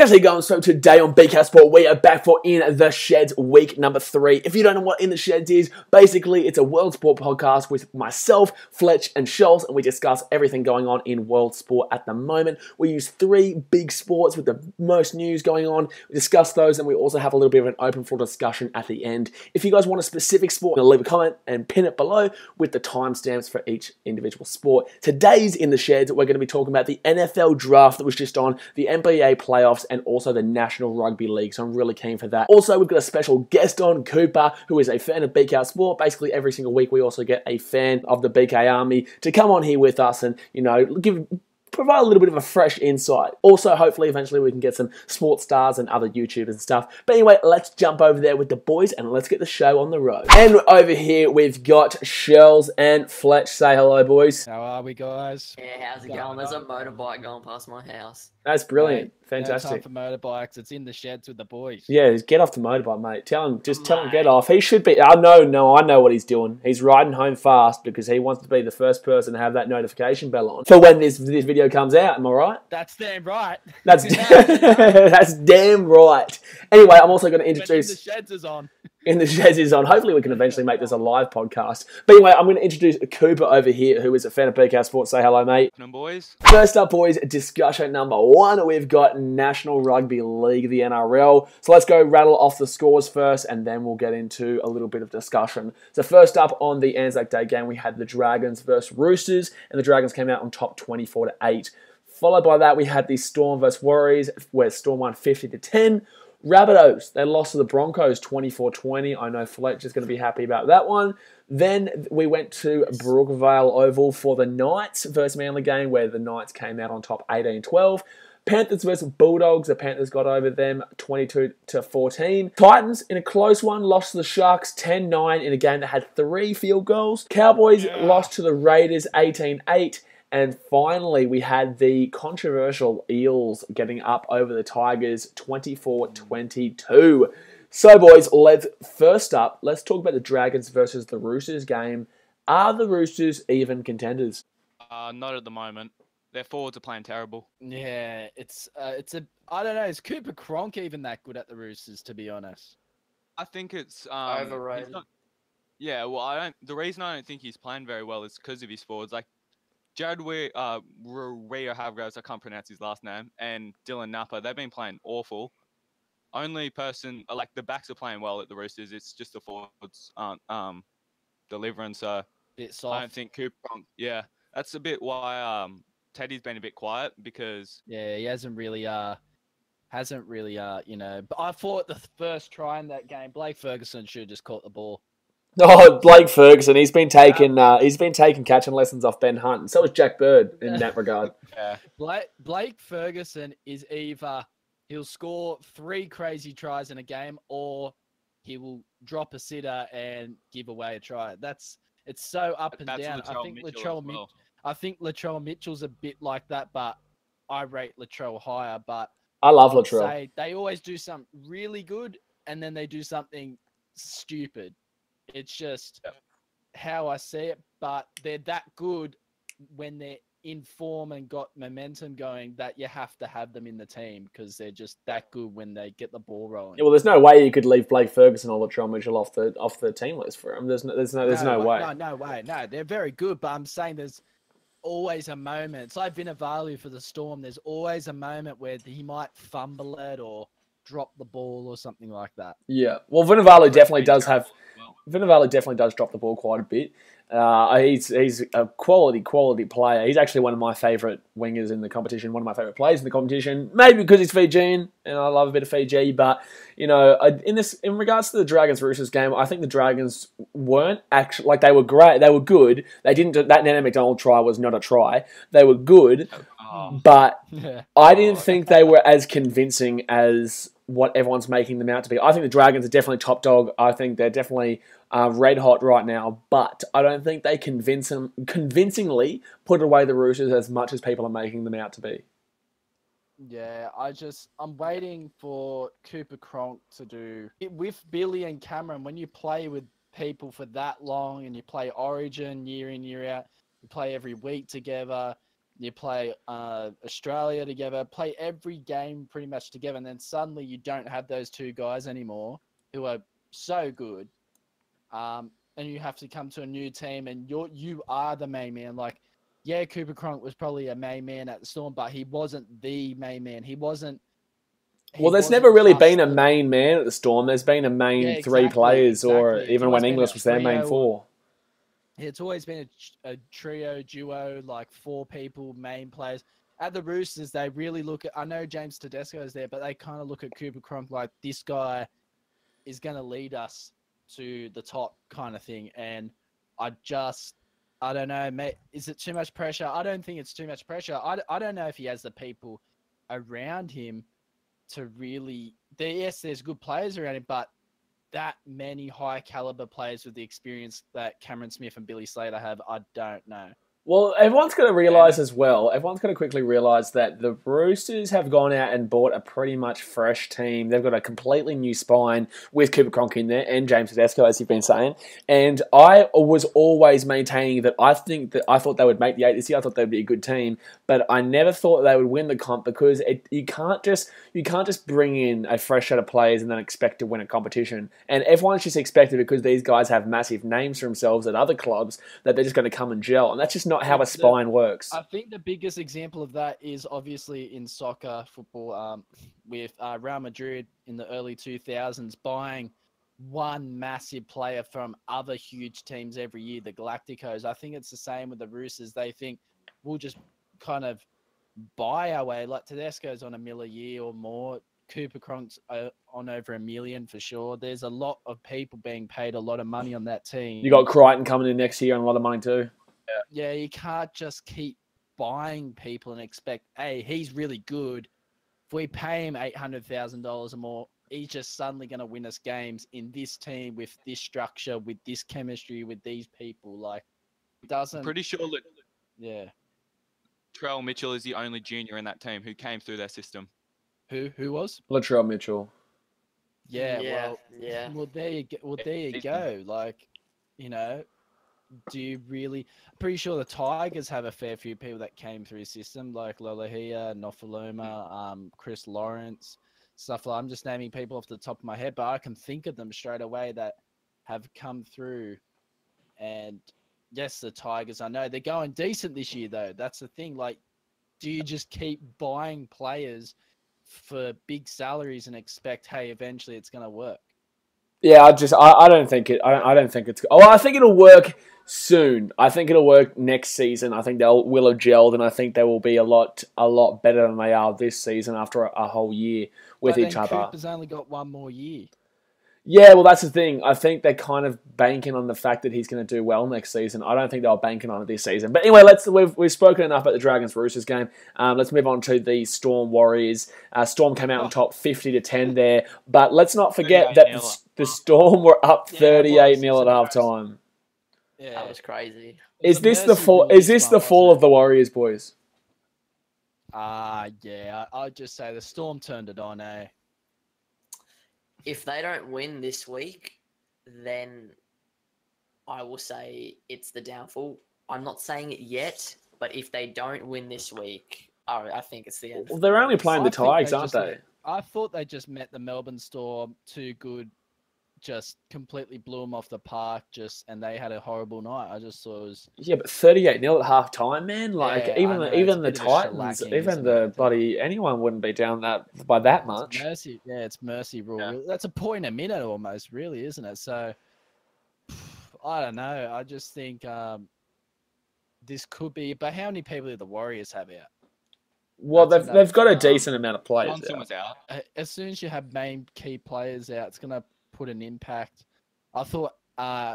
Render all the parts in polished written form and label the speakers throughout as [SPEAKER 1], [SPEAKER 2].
[SPEAKER 1] How's it going? So today on BK Sport, we are back for In the Sheds week number 3. If you don't know what In the Sheds is, basically it's a world sport podcast with myself, Fletch and Schultz, and we discuss everything going on in world sport at the moment. We use 3 big sports with the most news going on. We discuss those, and we also have a little bit of an open floor discussion at the end. If you guys want a specific sport, leave a comment and pin it below with the timestamps for each individual sport. Today's In the Sheds, we're going to be talking about the NFL draft that was just on, the NBA playoffs, and also the National Rugby League, so I'm really keen for that. Also, we've got a special guest on, Cooper, who is a fan of BK Sport. Basically, every single week we also get a fan of the BK Army to come on here with us and, you know, provide a little bit of a fresh insight. Also, hopefully, eventually we can get some sports stars and other YouTubers and stuff. But anyway, let's jump over there with the boys and let's get the show on the road. And over here, we've got Shells and Fletch. Say hello, boys.
[SPEAKER 2] How are we, guys?
[SPEAKER 3] Yeah, how's it going? There's a motorbike going past my house.
[SPEAKER 1] That's brilliant.
[SPEAKER 2] Mate,
[SPEAKER 1] Fantastic.
[SPEAKER 2] No time for motorbikes. It's in the sheds with the boys.
[SPEAKER 1] Yeah, just get off the motorbike, mate. Tell him get off. He should be. I know what he's doing. He's riding home fast because he wants to be the first person to have that notification bell on for when this video comes out. Am I right?
[SPEAKER 2] That's damn right.
[SPEAKER 1] That's that's damn right. Anyway, I'm also going to introduce.
[SPEAKER 2] In the sheds is on.
[SPEAKER 1] In the Sheds is on. Hopefully we can eventually make this a live podcast. But anyway, I'm going to introduce Cooper over here, who is a fan of BK Sports. Say hello, mate.
[SPEAKER 4] Hello, boys.
[SPEAKER 1] First up, boys, discussion number 1. We've got National Rugby League, the NRL. So let's go rattle off the scores first, and then we'll get into a little bit of discussion. So first up on the Anzac Day game, we had the Dragons versus Roosters, and the Dragons came out on top 24-8. Followed by that, we had the Storm versus Warriors, where Storm won 50-10. Rabbitohs, they lost to the Broncos 24-20. I know Fletch is going to be happy about that one. Then we went to Brookvale Oval for the Knights versus Manly game, where the Knights came out on top 18-12. Panthers versus Bulldogs, the Panthers got over them 22-14. Titans, in a close one, lost to the Sharks 10-9 in a game that had 3 field goals. Cowboys lost to the Raiders 18-8. And finally, we had the controversial Eels getting up over the Tigers 24-22. So, boys, let's talk about the Dragons versus the Roosters game. Are the Roosters even contenders?
[SPEAKER 4] Not at the moment. Their forwards are playing terrible.
[SPEAKER 2] Yeah, I don't know. Is Cooper Cronk even that good at the Roosters, to be honest?
[SPEAKER 4] I think it's
[SPEAKER 3] Overrated.
[SPEAKER 4] The reason I don't think he's playing very well is because of his forwards. Like, Jared Hargraves, I can't pronounce his last name, and Dylan Napa, they've been playing awful. Only person, like, the backs are playing well at the Roosters. It's just the forwards aren't delivering. So
[SPEAKER 2] Bit soft.
[SPEAKER 4] I don't think Cooper. Yeah, that's a bit why Teddy's been a bit quiet because
[SPEAKER 2] He hasn't really, But I thought the first try in that game, Blake Ferguson should have just caught the ball.
[SPEAKER 1] Oh, Blake Ferguson, he's been taking catching lessons off Ben Hunt, and so was Jack Bird in that regard.
[SPEAKER 4] Yeah.
[SPEAKER 2] Blake Ferguson is either he'll score 3 crazy tries in a game, or he will drop a sitter and give away a try. It's so up and down. I think Latrell Mitchell's a bit like that, but I rate Latrell higher. But
[SPEAKER 1] I love Latrell.
[SPEAKER 2] They always do something really good, and then they do something stupid. It's just how I see it, but they're that good when they're in form and got momentum going that you have to have them in the team because they're just that good when they get the ball rolling.
[SPEAKER 1] Yeah, well, there's no way you could leave Blake Ferguson or Latrell Mitchell off the team list for him. There's no way.
[SPEAKER 2] No way. No, they're very good, but I'm saying there's always a moment. It's like Vunivalu for the Storm. There's always a moment where he might fumble it or drop the ball or something like that.
[SPEAKER 1] Yeah, well, Vunivalu definitely does drop the ball quite a bit. He's a quality player. He's actually one of my favourite wingers in the competition, one of my favourite players in the competition, maybe because he's Fijian, and I love a bit of Fiji, but, you know, in regards to the Dragons-Roosters game, I think the Dragons weren't actually, like, they were great, they were good. They didn't, that Nana McDonald try was not a try. They were good, but I didn't think they were as convincing as what everyone's making them out to be. I think the Dragons are definitely top dog. I think they're definitely red hot right now, but I don't think they convincingly put away the Roosters as much as people are making them out to be.
[SPEAKER 2] Yeah, I'm waiting for Cooper Cronk to do it with Billy and Cameron. When you play with people for that long and you play Origin year in, year out, you play every week together, You play Australia together, play every game pretty much together, and then suddenly you don't have those two guys anymore who are so good. And you have to come to a new team, and you are the main man. Like, yeah, Cooper Cronk was probably a main man at the Storm, but he wasn't the main man. He wasn't.
[SPEAKER 1] Well, there's never really been a main man at the Storm. There's been a main three players, or even when Inglis was their main four.
[SPEAKER 2] It's always been a trio, duo, like 4 people, main players. At the Roosters, they really look at... I know James Tedesco is there, but they kind of look at Cooper Cronk like, this guy is going to lead us to the top kind of thing. And I don't know, mate. Is it too much pressure? I don't think it's too much pressure. I don't know if he has the people around him to really... Yes, there's good players around him, but that many high caliber players with the experience that Cameron Smith and Billy Slater have, I don't know.
[SPEAKER 1] Well, everyone's got to realise as well, everyone's got to quickly realise that the Roosters have gone out and bought a pretty much fresh team. They've got a completely new spine with Cooper Cronk in there and James Tedesco, as you've been saying. And I was always maintaining that I thought they would make the 8 this year. I thought they'd be a good team, but I never thought they would win the comp because you can't just bring in a fresh set of players and then expect to win a competition. And everyone's just expected, because these guys have massive names for themselves at other clubs, that they're just going to come and gel. And that's just not how a spine works.
[SPEAKER 2] I think the biggest example of that is obviously in soccer, football, with Real Madrid in the early 2000s buying one massive player from other huge teams every year, the Galacticos. I think it's the same with the Roosters. They think we'll just kind of buy our way. Like Tedesco's on $1 million a year or more. Cooper Cronk's on over $1 million for sure. There's a lot of people being paid a lot of money on that team.
[SPEAKER 1] You got Crichton coming in next year on a lot of money too.
[SPEAKER 2] Yeah, you can't just keep buying people and expect, hey, he's really good. If we pay him $800,000 or more, he's just suddenly going to win us games in this team with this structure, with this chemistry, with these people. Like, it doesn't.
[SPEAKER 4] I'm pretty sure that
[SPEAKER 2] yeah.
[SPEAKER 4] Latrell Mitchell is the only junior in that team who came through their system.
[SPEAKER 2] Who was?
[SPEAKER 1] Latrell Mitchell.
[SPEAKER 2] Yeah.
[SPEAKER 3] Yeah.
[SPEAKER 2] Well, there you go. Like, you know. Do you really... I'm pretty sure the Tigers have a fair few people that came through his system, like Lolahia, Nofaluma, Chris Lawrence, stuff like... I'm just naming people off the top of my head, but I can think of them straight away that have come through. And yes, the Tigers, I know they're going decent this year, though. That's the thing. Like, do you just keep buying players for big salaries and expect, hey, eventually it's going to work?
[SPEAKER 1] Yeah, I don't think it. I don't think it's. Oh, I think it'll work soon. I think it'll work next season. I think will have gelled, and I think they will be a lot better than they are this season after a whole year with each other.
[SPEAKER 2] Cooper's only got 1 more year.
[SPEAKER 1] Yeah, well, that's the thing. I think they're kind of banking on the fact that he's going to do well next season. I don't think they were banking on it this season. But anyway, we've spoken enough about the Dragons Roosters game. Let's move on to the Storm Warriors. Storm came out on top 50-10 there, but let's not forget that the Storm were up 38-0 at halftime.
[SPEAKER 3] Yeah, that was crazy.
[SPEAKER 1] Is this the fall of the Warriors, boys?
[SPEAKER 2] Yeah. I'd just say the Storm turned it on, eh?
[SPEAKER 3] If they don't win this week, then I will say it's the downfall. I'm not saying it yet, but if they don't win this week, I think it's the end.
[SPEAKER 1] Well, they're only playing the Tigers, aren't they?
[SPEAKER 2] I thought they just met the Melbourne Storm too good, just completely blew them off the park, and they had a horrible night. I just thought it was...
[SPEAKER 1] Yeah, but 38-0 at half time, man. Like,
[SPEAKER 2] Yeah,
[SPEAKER 1] even the Titans, even the bloody... Anyone wouldn't be down by that much.
[SPEAKER 2] It's mercy rule.
[SPEAKER 4] Yeah.
[SPEAKER 2] That's a point a minute almost, really, isn't it? So, I don't know. I just think this could be... But how many people do the Warriors have out?
[SPEAKER 1] Well, they've got a decent amount of players
[SPEAKER 4] Johnson was out.
[SPEAKER 2] As soon as you have main key players out, it's going to put an impact. I thought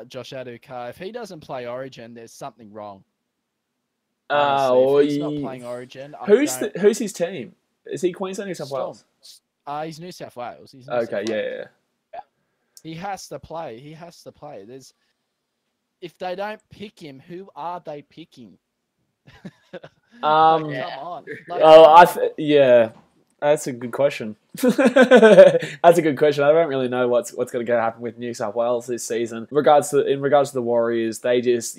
[SPEAKER 2] Josh Adokar, if he doesn't play Origin, there's something wrong. If he's not playing Origin,
[SPEAKER 1] who's his team? Is he Queensland or New South Wales?
[SPEAKER 2] He's New South Wales.
[SPEAKER 1] Yeah.
[SPEAKER 2] He has to play. If they don't pick him, who are they picking? Come on.
[SPEAKER 1] That's a good question. That's a good question. I don't really know what's going to happen with New South Wales this season. In regards to the Warriors, they just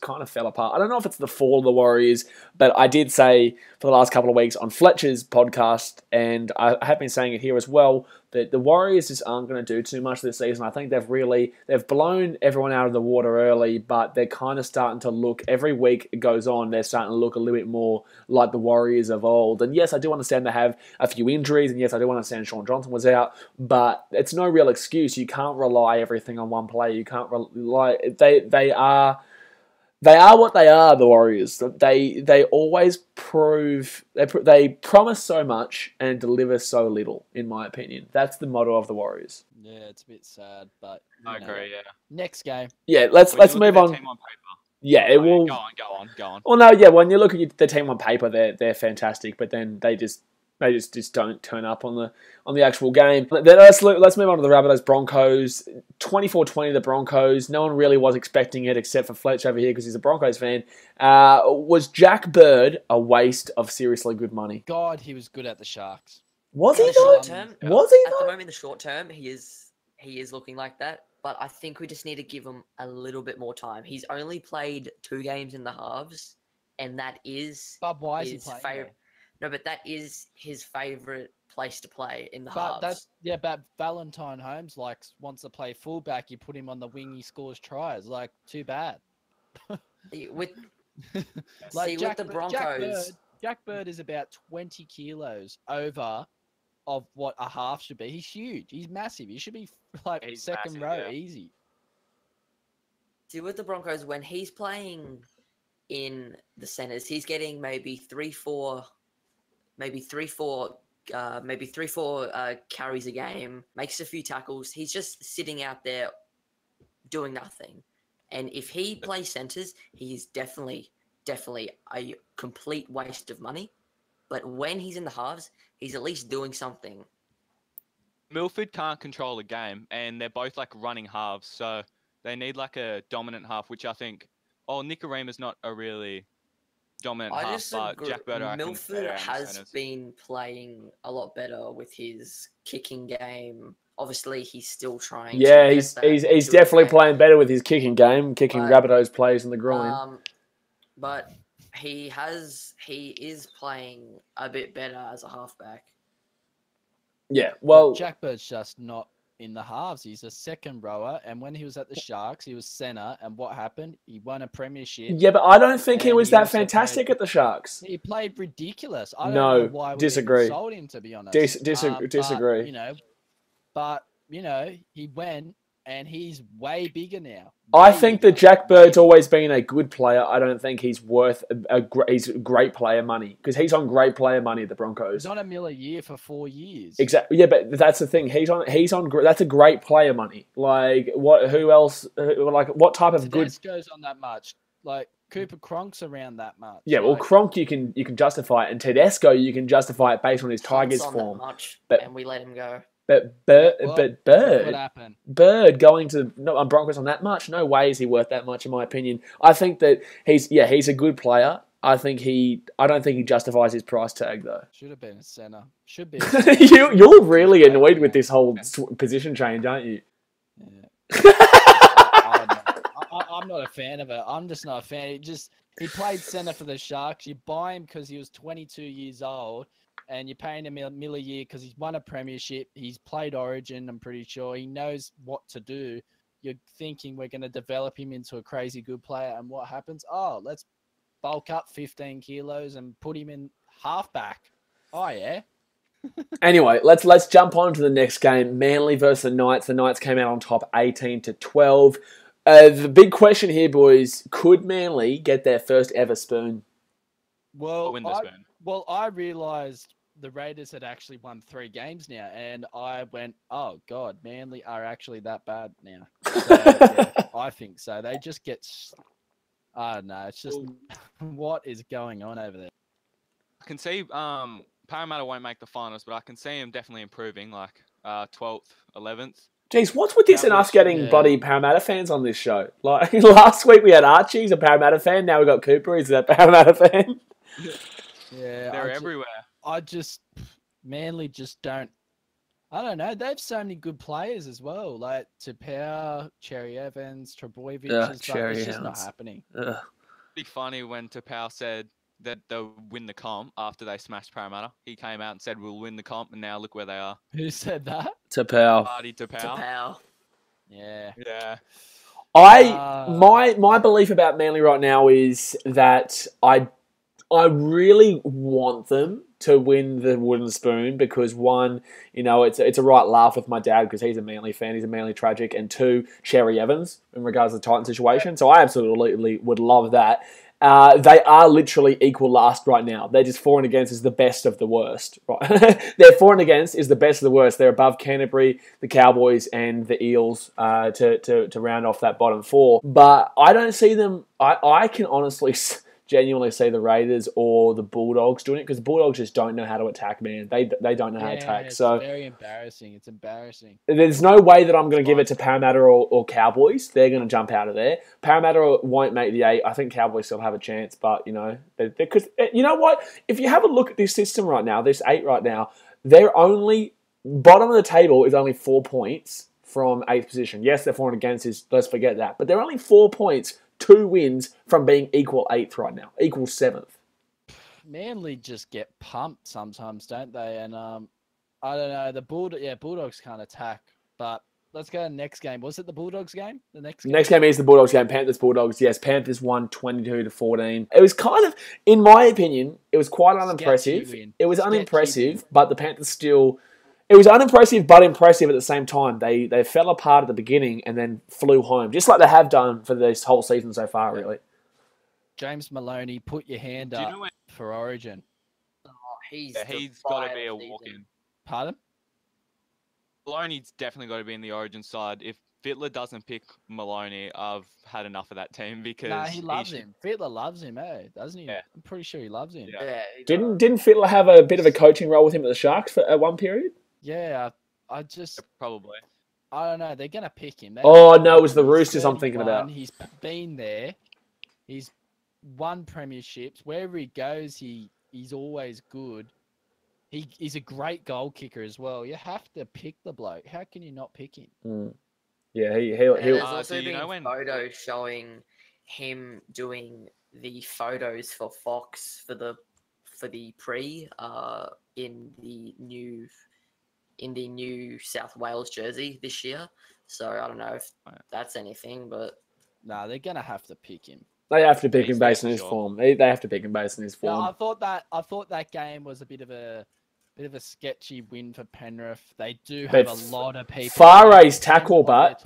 [SPEAKER 1] kind of fell apart. I don't know if it's the fall of the Warriors, but I did say for the last couple of weeks on Fletcher's podcast, and I have been saying it here as well, that the Warriors just aren't going to do too much this season. I think they've blown everyone out of the water early, but they're kind of starting to look, every week it goes on, they're starting to look a little bit more like the Warriors of old. And yes, I do understand they have a few injuries, and yes, I do understand Sean Johnson was out, but it's no real excuse. You can't rely everything on one player. You can't rely. They are what they are, the Warriors. They always prove, they promise so much and deliver so little, in my opinion. That's the motto of the Warriors.
[SPEAKER 2] Yeah, it's a bit sad, but
[SPEAKER 4] I agree, yeah.
[SPEAKER 2] Next game.
[SPEAKER 1] Yeah, let's move on.
[SPEAKER 4] Team on paper.
[SPEAKER 1] Yeah, it will.
[SPEAKER 4] Go on.
[SPEAKER 1] Well, no, yeah, when you look at the team on paper, they're fantastic, but then they just don't turn up on the actual game. Then let's move on to the Rabbitohs Broncos. 24-20 the Broncos. No one really was expecting it except for Fletch over here because he's a Broncos fan. Was Jack Bird a waste of seriously good money?
[SPEAKER 2] God, he was good at the Sharks.
[SPEAKER 1] Was he
[SPEAKER 3] In the
[SPEAKER 1] though?
[SPEAKER 3] short term,
[SPEAKER 1] Was he
[SPEAKER 3] at the
[SPEAKER 1] though?
[SPEAKER 3] moment, in the short term, he is looking like that. But I think we just need to give him a little bit more time. He's only played 2 games in the halves, and that is
[SPEAKER 2] But why is he
[SPEAKER 3] his
[SPEAKER 2] playing?
[SPEAKER 3] favorite. No, but that is his favorite place to play in the
[SPEAKER 2] But
[SPEAKER 3] halves.
[SPEAKER 2] but Valentine Holmes wants to play fullback. You put him on the wing, he scores tries. Like, too bad.
[SPEAKER 3] With
[SPEAKER 2] Like
[SPEAKER 3] with the Broncos,
[SPEAKER 2] Jack Bird is about 20 kilos over of what a half should be. He's huge. He's massive. He should be like
[SPEAKER 4] He's
[SPEAKER 2] second
[SPEAKER 4] massive,
[SPEAKER 2] row,
[SPEAKER 4] yeah.
[SPEAKER 2] easy.
[SPEAKER 3] see with the Broncos, when he's playing in the centers, he's getting maybe 3-4 carries a game, makes a few tackles. He's just sitting out there doing nothing. And if he plays centers, he's definitely a complete waste of money. But when he's in the halves, he's at least doing something.
[SPEAKER 4] Milford can't control the game, and they're both like running halves, so they need like a dominant half, which I think. Oh, Nicaraema's not a really dominant half, but
[SPEAKER 3] agree.
[SPEAKER 4] Jack Bird, I reckon, is
[SPEAKER 3] Milford
[SPEAKER 4] better in the
[SPEAKER 3] has
[SPEAKER 4] centres.
[SPEAKER 3] been playing a lot better with his kicking game. Obviously, he's still trying.
[SPEAKER 1] Yeah,
[SPEAKER 3] to
[SPEAKER 1] he's
[SPEAKER 3] get that into
[SPEAKER 1] definitely
[SPEAKER 3] his game.
[SPEAKER 1] playing better with his kicking game, kicking
[SPEAKER 3] But,
[SPEAKER 1] Rabbitohs players in the groin.
[SPEAKER 3] But he is playing a bit better as a halfback.
[SPEAKER 1] Yeah, well,
[SPEAKER 2] Jack Bird's just not in the halves. He's a second rower, and when he was at the Sharks, he was center. And what happened? He won a premiership.
[SPEAKER 1] yeah, but I don't think he
[SPEAKER 2] And
[SPEAKER 1] was
[SPEAKER 2] he
[SPEAKER 1] that
[SPEAKER 2] also
[SPEAKER 1] fantastic
[SPEAKER 2] played-
[SPEAKER 1] at the Sharks.
[SPEAKER 2] He played ridiculous. I don't
[SPEAKER 1] No,
[SPEAKER 2] know why we
[SPEAKER 1] disagree.
[SPEAKER 2] even sold him, to be honest.
[SPEAKER 1] Disagree.
[SPEAKER 2] But he went, and he's way bigger now.
[SPEAKER 1] I
[SPEAKER 2] Way
[SPEAKER 1] think that
[SPEAKER 2] bigger.
[SPEAKER 1] Jack Bird's always been a good player. I don't think he's worth he's great player money because he's on great player money at the Broncos.
[SPEAKER 2] He's on $1 million a year for 4 years.
[SPEAKER 1] Exactly. Yeah, but that's the thing. He's on. That's a great player money. Like what? Who else? Like what type of good?
[SPEAKER 2] Tedesco's on that much. Like Cooper Cronk's around that much.
[SPEAKER 1] Yeah, well,
[SPEAKER 2] Like,
[SPEAKER 1] Cronk you can justify it, and Tedesco you can justify it based on his Tigers
[SPEAKER 3] Hunt's on
[SPEAKER 1] form.
[SPEAKER 3] that much,
[SPEAKER 1] But-
[SPEAKER 3] and we let him go.
[SPEAKER 1] But
[SPEAKER 2] what
[SPEAKER 1] Bird
[SPEAKER 2] happened?
[SPEAKER 1] going to on Broncos on that much? No way is he worth that much, in my opinion. I think that he's a good player. I don't think he justifies his price tag though.
[SPEAKER 2] Should have been a center. Should be. A center.
[SPEAKER 1] You're really annoyed with this whole position change, aren't you?
[SPEAKER 2] Yeah. I'm not a fan of it. I'm just not a fan. He played center for the Sharks. You buy him because he was 22 years old, and you're paying him $1 million a year because he's won a premiership. He's played Origin, I'm pretty sure. He knows what to do. You're thinking we're going to develop him into a crazy good player, and what happens? Oh, let's bulk up 15 kilos and put him in halfback. Oh, yeah.
[SPEAKER 1] Anyway, let's jump on to the next game. Manly versus the Knights. The Knights came out on top 18-12. The big question here, boys, could Manly get their first ever spoon?
[SPEAKER 2] Well,
[SPEAKER 4] Win the spoon.
[SPEAKER 2] I realised the Raiders had actually won 3 games now, and I went, oh, God, Manly are actually that bad now. So, yeah, I think so. They just get... I don't know. It's just... what is going on over there?
[SPEAKER 4] I can see Parramatta won't make the finals, but I can see him definitely improving, like 12th, 11th.
[SPEAKER 1] Jeez, what's with this and us getting
[SPEAKER 2] yeah.
[SPEAKER 1] bloody Parramatta fans on this show? Like last week we had Archie, he's a Parramatta fan. Now we got Cooper, he's a Parramatta fan.
[SPEAKER 2] Yeah,
[SPEAKER 4] They're everywhere.
[SPEAKER 2] Manly just don't. I don't know. They have so many good players as well, like Tapau, Cherry Evans, Trebojevic. But
[SPEAKER 1] Cherry
[SPEAKER 2] it's just not
[SPEAKER 1] Evans.
[SPEAKER 2] happening.
[SPEAKER 4] Pretty funny when Tapau said that they'll win the comp after they smashed Parramatta. He came out and said, we'll win the comp, and now look where they are.
[SPEAKER 2] Who said that?
[SPEAKER 1] Tapau.
[SPEAKER 4] Party Tapau.
[SPEAKER 3] Tapau.
[SPEAKER 2] Yeah.
[SPEAKER 4] Yeah.
[SPEAKER 1] My belief about Manly right now is that I really want them to win the wooden spoon because one, it's a right laugh with my dad because he's a Manly fan, he's a Manly tragic, and two, Cherry Evans in regards to the Titan situation. So I absolutely would love that. They are literally equal last right now. They're just for and against is the best of the worst. Right? Their for and against is the best of the worst. They're above Canterbury, the Cowboys, and the Eels to round off that bottom four. But I don't see them. I can honestly genuinely see the Raiders or the Bulldogs doing it because the Bulldogs just don't know how to attack, man. They don't know how to attack.
[SPEAKER 2] It's
[SPEAKER 1] so
[SPEAKER 2] very embarrassing. It's embarrassing.
[SPEAKER 1] There's no way that I'm going to give it to Parramatta or Cowboys. They're going to jump out of there. Parramatta won't make the 8. I think Cowboys still have a chance, but because you know what? If you have a look at this system right now, this 8 right now, they're only bottom of the table is only 4 points from 8th position. Yes, they're for and against. Let's forget that, but they're only 4 points. 2 wins from being equal 8th right now, equal 7th.
[SPEAKER 2] Manly just get pumped sometimes, don't they? And I don't know. The Bulldogs can't attack. But let's go to the next game. Was it the Bulldogs game? The next game
[SPEAKER 1] is the Bulldogs game. Panthers Bulldogs. Yes, Panthers won 22-14. It was kind of, in my opinion, it was quite unimpressive. It was unimpressive, but the Panthers still. It was unimpressive but impressive at the same time. They fell apart at the beginning and then flew home, just like they have done for this whole season so far, really.
[SPEAKER 2] James Maloney, put your hand up for Origin.
[SPEAKER 3] Oh, he's
[SPEAKER 4] got to be a walk-in.
[SPEAKER 2] Pardon?
[SPEAKER 4] Maloney's definitely got to be in the Origin side. If Fittler doesn't pick Maloney, I've had enough of that team because
[SPEAKER 2] he loves him. Fittler loves him, doesn't he?
[SPEAKER 4] Yeah.
[SPEAKER 2] I'm pretty sure he loves him.
[SPEAKER 3] Yeah,
[SPEAKER 1] Didn't Fittler have a bit of a coaching role with him at the Sharks at one period?
[SPEAKER 2] Yeah, I just...
[SPEAKER 4] Probably.
[SPEAKER 2] I don't know. They're going to pick him.
[SPEAKER 1] No, it was the Roosters I'm thinking about.
[SPEAKER 2] He's been there. He's won premierships. Wherever he goes, he's always good. He's a great goal kicker as well. You have to pick the bloke. How can you not pick him?
[SPEAKER 1] Mm. Yeah,
[SPEAKER 3] There's also been photos showing him doing the photos for Fox for the pre in the new South Wales jersey this year. So I don't know if that's anything, but
[SPEAKER 2] they're gonna have to pick him.
[SPEAKER 1] They have to pick him based on his form. They have to pick him based on his form.
[SPEAKER 2] I thought that game was a bit of a sketchy win for Penrith. They do have a lot of people.
[SPEAKER 1] Faray's tackle, but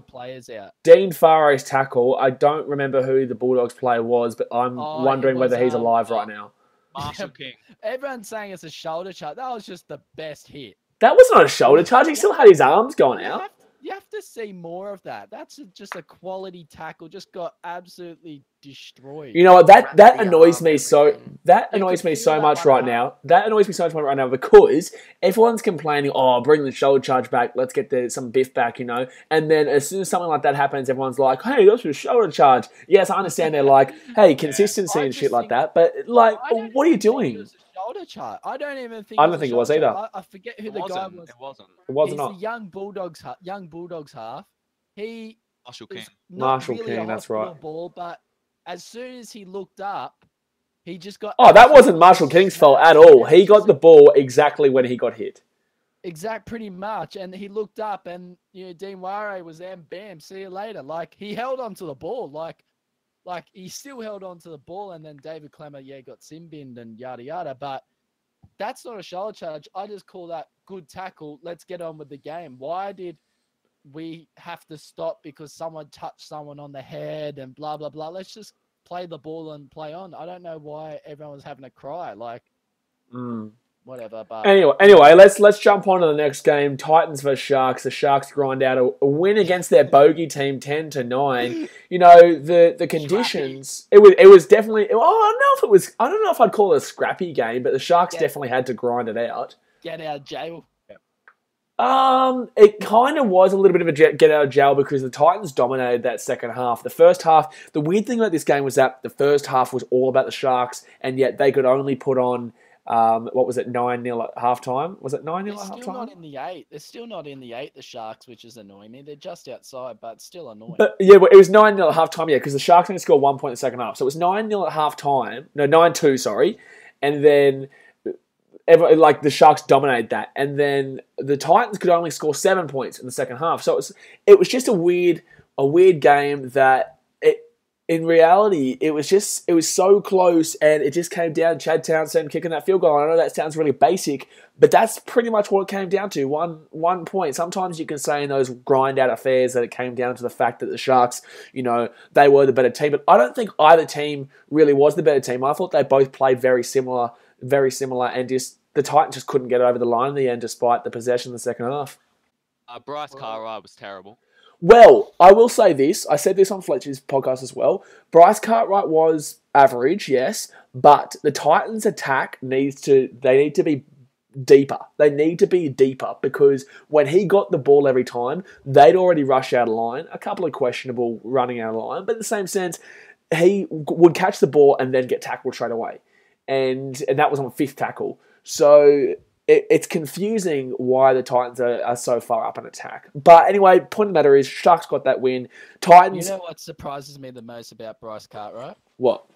[SPEAKER 2] players out.
[SPEAKER 1] Dean Faray's tackle. I don't remember who the Bulldogs player was, but I'm wondering whether he's alive right now.
[SPEAKER 4] Marshall King.
[SPEAKER 2] Everyone's saying it's a shoulder charge. That was just the best hit.
[SPEAKER 1] That was not a shoulder charge. He still had his arms going out.
[SPEAKER 2] You have to see more of that. That's just a quality tackle. Just got absolutely destroyed.
[SPEAKER 1] You know what? That annoys me so. That annoys me so much right now. That annoys me so much right now because everyone's complaining. Oh, bring the shoulder charge back. Let's get some biff back. And then as soon as something like that happens, everyone's like, "Hey, that's a shoulder charge." Yes, I understand. They're like, "Hey, consistency and shit like that." But what are you doing?
[SPEAKER 2] Shoulder chart. I don't think it was either. I forget who the guy was.
[SPEAKER 4] It wasn't.
[SPEAKER 1] It wasn't.
[SPEAKER 2] He's the young Bulldogs half. He
[SPEAKER 4] Marshall King.
[SPEAKER 2] Marshall
[SPEAKER 1] King. That's right.
[SPEAKER 2] Ball, but as soon as he looked up, he just got.
[SPEAKER 1] Oh, that wasn't Marshall King's fault at all. He got the ball exactly when he got hit.
[SPEAKER 2] Pretty much, and he looked up, and Dean Ware was there. And bam, see you later. Like he held onto the ball, like he still held on to the ball, and then David Clemmer, got sin-binned and yada yada. But that's not a shoulder charge. I just call that good tackle. Let's get on with the game. Why did we have to stop because someone touched someone on the head and blah blah blah? Let's just play the ball and play on. I don't know why everyone was having a cry. Whatever. But
[SPEAKER 1] anyway, let's jump on to the next game. Titans vs Sharks. The Sharks grind out a win against their bogey team, 10-9. The conditions. It was definitely. I don't know if I'd call it a scrappy game, but the Sharks definitely had to grind it out.
[SPEAKER 2] Get out of jail.
[SPEAKER 1] It kind of was a little bit of a get out of jail because the Titans dominated that second half. The first half. The weird thing about this game was that the first half was all about the Sharks, and yet they could only put on What was it, 9-0 at halftime? Was it 9-0
[SPEAKER 2] They're
[SPEAKER 1] at
[SPEAKER 2] still
[SPEAKER 1] halftime?
[SPEAKER 2] not in the 8. They're still not in the 8, the Sharks, which is annoying me. They're just outside, but still annoying.
[SPEAKER 1] But yeah, well, it was 9-0 at halftime, yeah, because the Sharks only scored 1 point in the second half. So it was 9-0 at halftime. No, 9-2, sorry. And then the Sharks dominated that. And then the Titans could only score 7 points in the second half. So it was just a weird game that in reality, it was so close, and it just came down to Chad Townsend kicking that field goal. I know that sounds really basic, but that's pretty much what it came down to. One point. Sometimes you can say in those grind out affairs that it came down to the fact that the Sharks, they were the better team. But I don't think either team really was the better team. I thought they both played very similar, and just the Titans just couldn't get over the line in the end, despite the possession in the second half.
[SPEAKER 4] Bryce Cartwright was terrible.
[SPEAKER 1] Well, I will say this. I said this on Fletcher's podcast as well. Bryce Cartwright was average, yes, but the Titans' attack need to be deeper. They need to be deeper because when he got the ball every time, they'd already rush out of line. A couple of questionable running out of line, but in the same sense, he would catch the ball and then get tackled straight away. And that was on 5th tackle. So it's confusing why the Titans are so far up in attack. But anyway, point of the matter is, Sharks got that win. Titans...
[SPEAKER 2] You know what surprises me the most about Bryce Cartwright?
[SPEAKER 1] What?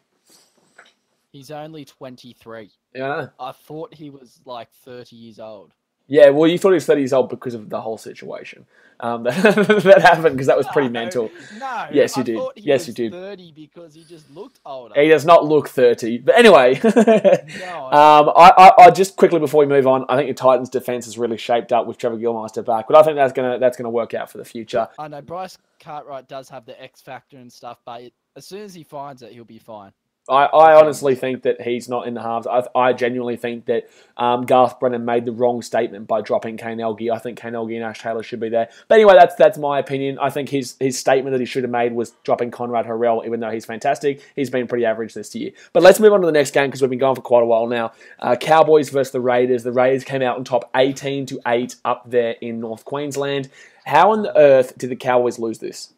[SPEAKER 2] He's only 23.
[SPEAKER 1] Yeah.
[SPEAKER 2] I thought he was like 30 years old.
[SPEAKER 1] Yeah, well, you thought he was 30 years old because of the whole situation. That happened because that was pretty mental.
[SPEAKER 2] No,
[SPEAKER 1] yes, you
[SPEAKER 2] I
[SPEAKER 1] did.
[SPEAKER 2] thought he
[SPEAKER 1] Yes,
[SPEAKER 2] was
[SPEAKER 1] you did.
[SPEAKER 2] 30 because he just looked older.
[SPEAKER 1] He does not look 30. But anyway,
[SPEAKER 2] No,
[SPEAKER 1] I just quickly before we move on, I think the Titans' defense is really shaped up with Trevor Gilmeister back, but I think that's gonna work out for the future.
[SPEAKER 2] I know Bryce Cartwright does have the X factor and stuff, but as soon as he finds it, he'll be fine.
[SPEAKER 1] I honestly think that he's not in the halves. I genuinely think that Garth Brennan made the wrong statement by dropping Kane Elgey. I think Kane Elgey and Ash Taylor should be there. But anyway, that's my opinion. I think his statement that he should have made was dropping Conrad Harrell, even though he's fantastic. He's been pretty average this year. But let's move on to the next game because we've been going for quite a while now. Cowboys versus the Raiders. The Raiders came out on top 18-8 up there in North Queensland. How on earth did the Cowboys lose this?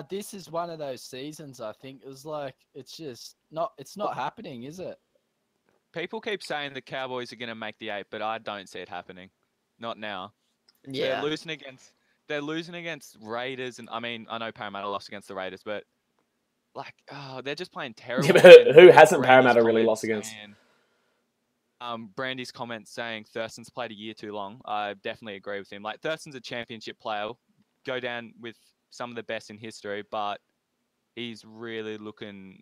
[SPEAKER 2] This is one of those seasons, I think. It was like, it's not happening, is it?
[SPEAKER 4] People keep saying the Cowboys are going to make the 8, but I don't see it happening. Not now.
[SPEAKER 3] Yeah.
[SPEAKER 4] They're losing against Raiders, and I mean, I know Parramatta lost against the Raiders, but they're just playing terrible.
[SPEAKER 1] Yeah, but who hasn't Parramatta really lost against?
[SPEAKER 4] Brandy's comments saying Thurston's played a year too long. I definitely agree with him. Like, Thurston's a championship player, go down with some of the best in history, but he's really looking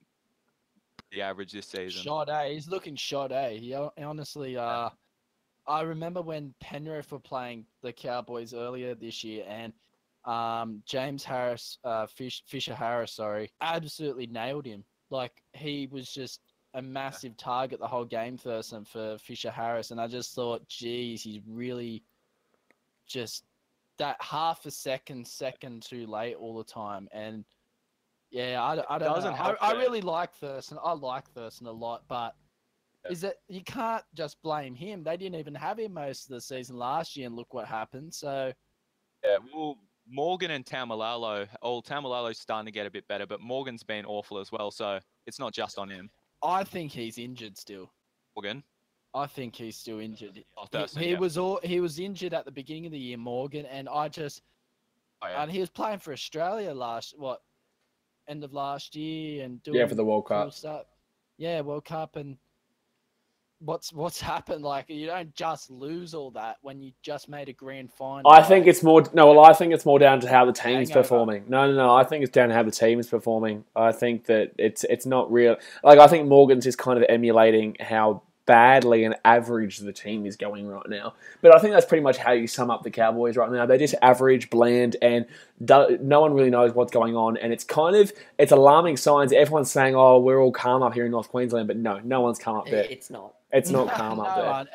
[SPEAKER 4] the average this season.
[SPEAKER 2] He's looking shot, eh? He honestly, I remember when Penrith were playing the Cowboys earlier this year, and James Harris, Fisher Harris, sorry, absolutely nailed him. Like, he was just a massive target the whole game, Thurston, for Fisher Harris, and I just thought, geez, he's really just that half a second too late all the time. And yeah, I don't know. I really like Thurston. I like Thurston a lot, but is it, you can't just blame him. They didn't even have him most of the season last year, and look what happened. So
[SPEAKER 4] yeah, well, Morgan and Taumalolo's starting to get a bit better, but Morgan's been awful as well, so it's not just on him.
[SPEAKER 2] I think he's injured still.
[SPEAKER 4] Morgan?
[SPEAKER 2] I think he's still injured.
[SPEAKER 4] Thurston,
[SPEAKER 2] he was injured at the beginning of the year, Morgan, and and he was playing for Australia end of last year and doing
[SPEAKER 1] for the World Cup.
[SPEAKER 2] Cool stuff. Yeah, World Cup, and what's happened? Like, you don't just lose all that when you just made a grand final.
[SPEAKER 1] I think it's more down to how the team's performing. No. I think it's down to how the team is performing. I think that it's not real. Like, I think Morgan's is kind of emulating how badly and average the team is going right now. But I think that's pretty much how you sum up the Cowboys right now. They're just average, bland, and no one really knows what's going on. And it's alarming signs. Everyone's saying, oh, we're all calm up here in North Queensland. But no one's calm up there.
[SPEAKER 3] It's not.
[SPEAKER 1] It's not calm up there.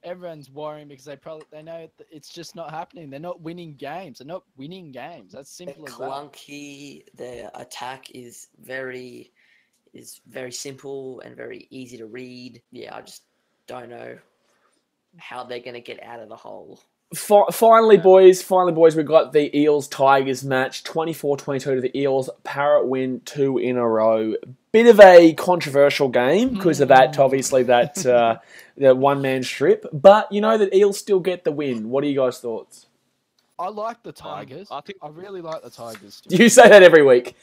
[SPEAKER 2] Everyone's worrying because they know it's just not happening. They're not winning games. That's simple as that.
[SPEAKER 3] Clunky. Their attack is very simple and very easy to read. Yeah, I just don't know how they're going to get out of the hole
[SPEAKER 1] Finally, boys, we got the Eels-Tigers match. 24-22 to the Eels. Parrot win 2 in a row. Bit of a controversial game because of that, obviously, that the one-man strip. But, the Eels still get the win. What are you guys' thoughts?
[SPEAKER 2] I like the Tigers. I really like the Tigers.
[SPEAKER 1] You say that every week.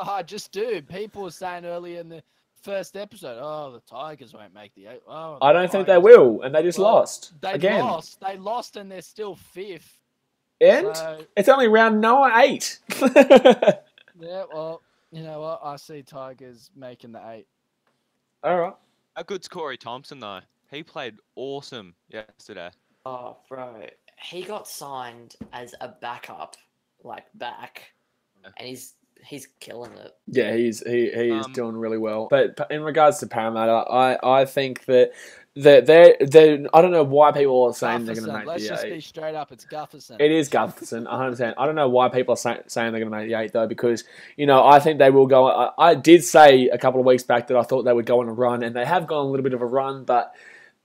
[SPEAKER 2] I just do. People were saying earlier in the first episode, the Tigers won't make the 8.
[SPEAKER 1] I don't think they will, and they just lost. Again.
[SPEAKER 2] They lost, and they're still 5th.
[SPEAKER 1] And it's only round 8.
[SPEAKER 2] Yeah, well, you know what? I see Tigers making the 8.
[SPEAKER 1] All right.
[SPEAKER 4] How good's Corey Thompson, though? He played awesome yesterday.
[SPEAKER 3] Oh, bro. He got signed as a backup, back, and he's killing it.
[SPEAKER 1] Yeah, he is doing really well. But in regards to Parramatta, I think that they're I don't know why people are saying they're going to make the 8.
[SPEAKER 2] Let's just be straight up. It's Gutherson.
[SPEAKER 1] It is Gutherson, 100%. I don't know why people are saying they're going to make the 8 though, because I think they will go. I did say a couple of weeks back that I thought they would go on a run, and they have gone a little bit of a run, but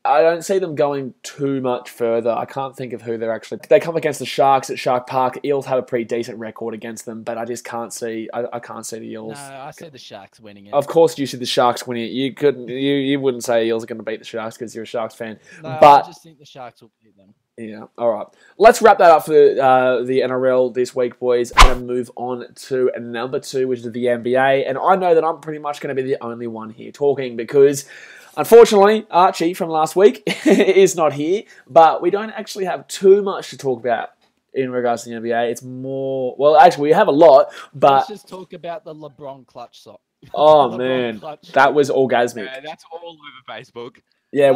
[SPEAKER 1] I don't see them going too much further. I can't think of who they're actually... They come against the Sharks at Shark Park. Eels have a pretty decent record against them, but I just can't see... I can't see the Eels.
[SPEAKER 2] No, I said the Sharks winning it.
[SPEAKER 1] Of course you said the Sharks winning it. You wouldn't say Eels are going to beat the Sharks because you're a Sharks fan.
[SPEAKER 2] No,
[SPEAKER 1] but
[SPEAKER 2] I just think the Sharks will beat them.
[SPEAKER 1] Yeah, all right. Let's wrap that up for the NRL this week, boys, and move on to number 2, which is the NBA. And I know that I'm pretty much going to be the only one here talking because... Unfortunately, Archie from last week is not here, but we don't actually have too much to talk about in regards to the NBA. It's more... Well, actually, we have a lot, but...
[SPEAKER 2] Let's just talk about the LeBron clutch sock.
[SPEAKER 1] Oh, man. That was orgasmic.
[SPEAKER 4] Yeah, that's all over Facebook.
[SPEAKER 1] Yeah,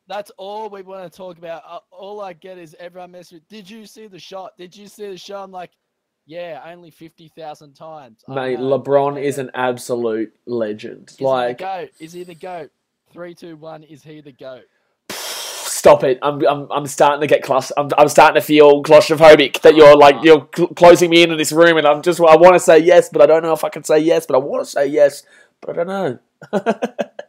[SPEAKER 2] that's all we want to talk about. All I get is everyone messaging, did you see the shot? Did you see the shot? I'm like, yeah, only 50,000 times.
[SPEAKER 1] Mate, LeBron is an absolute legend.
[SPEAKER 2] Is he the GOAT? Is he the GOAT? 3, 2, 1. Is he the GOAT?
[SPEAKER 1] Stop it! I'm starting to get I'm starting to feel claustrophobic that you're closing me into this room, and I want to say yes, but I don't know if I can say yes, but I want to say yes, but I don't know.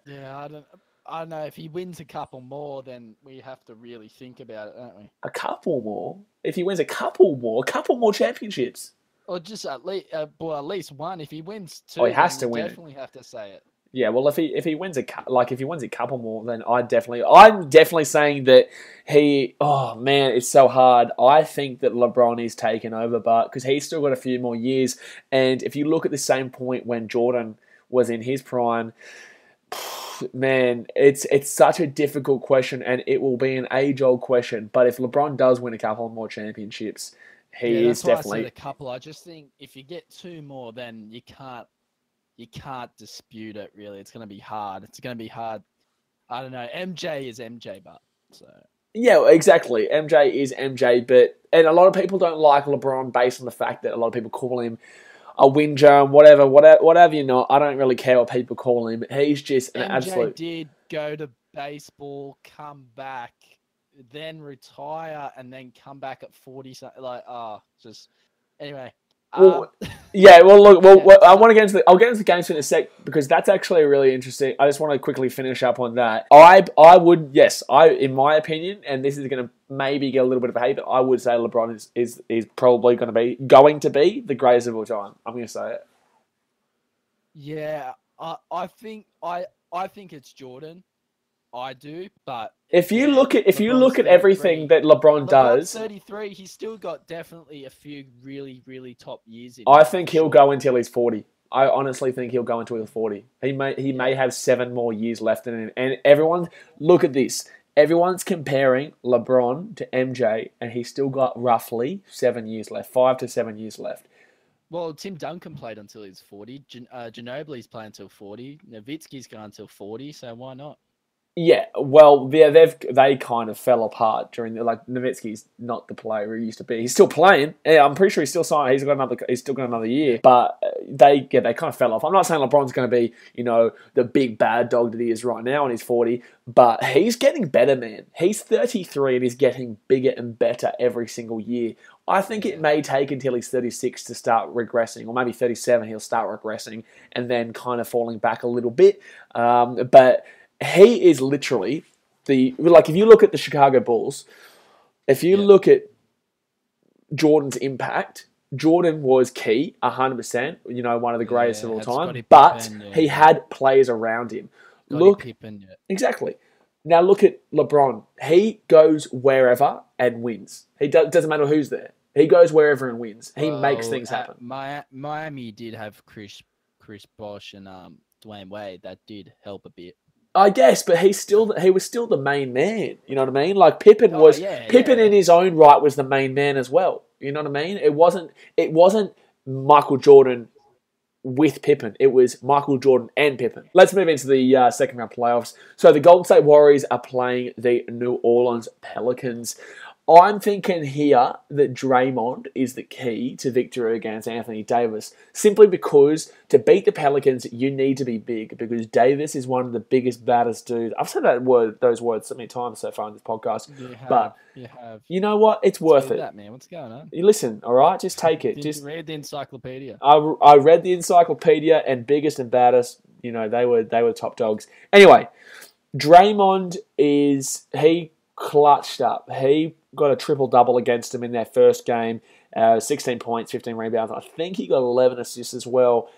[SPEAKER 2] Yeah, I don't know. If he wins a couple more, then we have to really think about it, don't we?
[SPEAKER 1] A couple more? If he wins a couple more championships,
[SPEAKER 2] or just at least one. If he wins 2,
[SPEAKER 1] he has to win.
[SPEAKER 2] Definitely have to say it.
[SPEAKER 1] Yeah, well, if he wins a couple more, then I'm definitely saying that he. Oh man, it's so hard. I think that LeBron is taken over, but because he's still got a few more years, and if you look at the same point when Jordan was in his prime, man, it's such a difficult question, and it will be an age-old question. But if LeBron does win a couple more championships, he is definitely.
[SPEAKER 2] I said a couple. I just think if you get 2 more, then you can't dispute it, really. It's going to be hard. I don't know. MJ is MJ, but so.
[SPEAKER 1] Yeah, exactly. MJ is MJ, and a lot of people don't like LeBron based on the fact that a lot of people call him a whinger and whatever you're not. I don't really care what people call him. He's just an absolute...
[SPEAKER 2] MJ did go to baseball, come back, then retire, and then come back at 40. Anyway.
[SPEAKER 1] Well, yeah. Well, look. Well, I want to get into I'll get into the games in a sec because that's actually really interesting. I just want to quickly finish up on that. I would, yes, in my opinion, and this is going to maybe get a little bit of hate, but I would say LeBron is probably going to be the greatest of all time. I'm going to say it.
[SPEAKER 2] Yeah, I think it's Jordan. I do, but
[SPEAKER 1] if you look at everything that LeBron does,
[SPEAKER 2] 33, he's still got definitely a few really, really top years in.
[SPEAKER 1] I think he'll go until he's 40. I honestly think he'll go until he's 40. He may have 7 more years left in him. And everyone, look at this. Everyone's comparing LeBron to MJ, and he's still got roughly 7 years left, 5 to 7 years left.
[SPEAKER 2] Well, Tim Duncan played until he's 40. Ginobili's playing until 40. Nowitzki's going until 40. So why not?
[SPEAKER 1] Yeah, well, they kind of fell apart during Nowitzki's not the player he used to be. He's still playing. Yeah, I'm pretty sure he's still signed. He's still got another year. But they kind of fell off. I'm not saying LeBron's going to be, the big bad dog that he is right now, and he's 40. But he's getting better, man. He's 33 and he's getting bigger and better every single year. I think it may take until he's 36 to start regressing, or maybe 37 he'll start regressing and then kind of falling back a little bit. But he is literally if you look at the Chicago Bulls, If you look at Jordan's impact, Jordan was key, 100%. You know, one of the greatest of all time. But he had players around him. Exactly. Now look at LeBron. He goes wherever and wins. Doesn't matter who's there. He goes wherever and wins. He makes things happen.
[SPEAKER 2] Miami did have Chris Bosh and Dwayne Wade. That did help a bit.
[SPEAKER 1] I guess, but he was still the main man. You know what I mean? Like Pippen in his own right was the main man as well. You know what I mean? It wasn't Michael Jordan with Pippen. It was Michael Jordan and Pippen. Let's move into the second round playoffs. So the Golden State Warriors are playing the New Orleans Pelicans. I'm thinking here that Draymond is the key to victory against Anthony Davis, simply because to beat the Pelicans, you need to be big, because Davis is one of the biggest, baddest dudes. I've said those words so many times so far in this podcast, you know what? It's worth it.
[SPEAKER 2] That, man. What's going on?
[SPEAKER 1] You listen, all right? Just take it.
[SPEAKER 2] Just read the encyclopedia.
[SPEAKER 1] I read the encyclopedia, and biggest and baddest, you know, they were top dogs. Anyway, Draymond he clutched up. He got a triple-double against them in their first game, 16 points, 15 rebounds. I think he got 11 assists as well.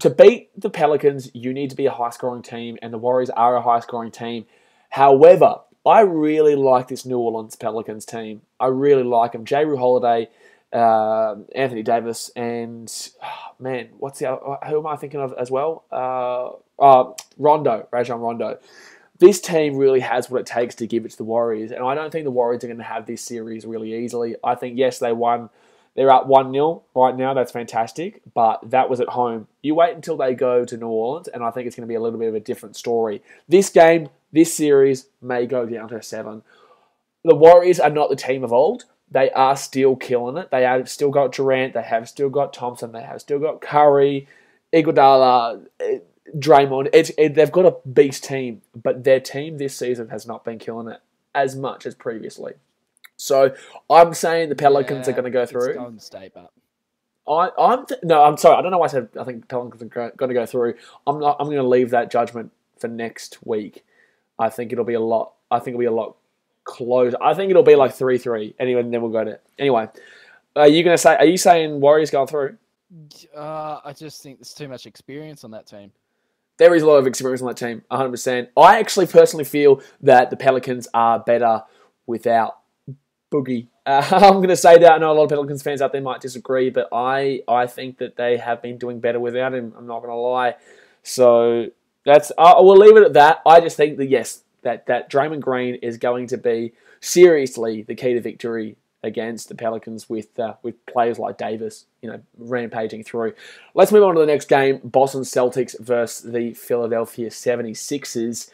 [SPEAKER 1] To beat the Pelicans, you need to be a high-scoring team, and the Warriors are a high-scoring team. However, I really like this New Orleans Pelicans team. I really like them. J. Rue Holiday, Anthony Davis, and, who am I thinking of as well? Rajon Rondo. This team really has what it takes to give it to the Warriors, and I don't think the Warriors are going to have this series really easily. I think, yes, they won. They're up 1-0 right now. That's fantastic, but that was at home. You wait until they go to New Orleans, and I think it's going to be a little bit of a different story. This series may go down to 7. The Warriors are not the team of old. They are still killing it. They have still got Durant. They have still got Thompson. They have still got Curry, Iguodala, Draymond. They've got a beast team, but their team this season has not been killing it as much as previously. So I'm saying the Pelicans are going to go through.
[SPEAKER 2] It's Golden State, but
[SPEAKER 1] I'm sorry. I don't know why I said I think the Pelicans are going to go through. I'm going to leave that judgment for next week. I think it'll be a lot. I think it'll be a lot closer. I think it'll be like 3-3. Anyway, and then we'll go to anyway. Are you saying Warriors going through?
[SPEAKER 2] I just think there's too much experience on that team.
[SPEAKER 1] There is a lot of experience on that team, 100%. I actually personally feel that the Pelicans are better without Boogie. I'm going to say that. I know a lot of Pelicans fans out there might disagree, but I think that they have been doing better without him. I'm not going to lie. So we'll leave it at that. I just think that, yes, that Draymond Green is going to be seriously the key to victory against the Pelicans with players like Davis, rampaging through. Let's move on to the next game, Boston Celtics versus the Philadelphia 76ers.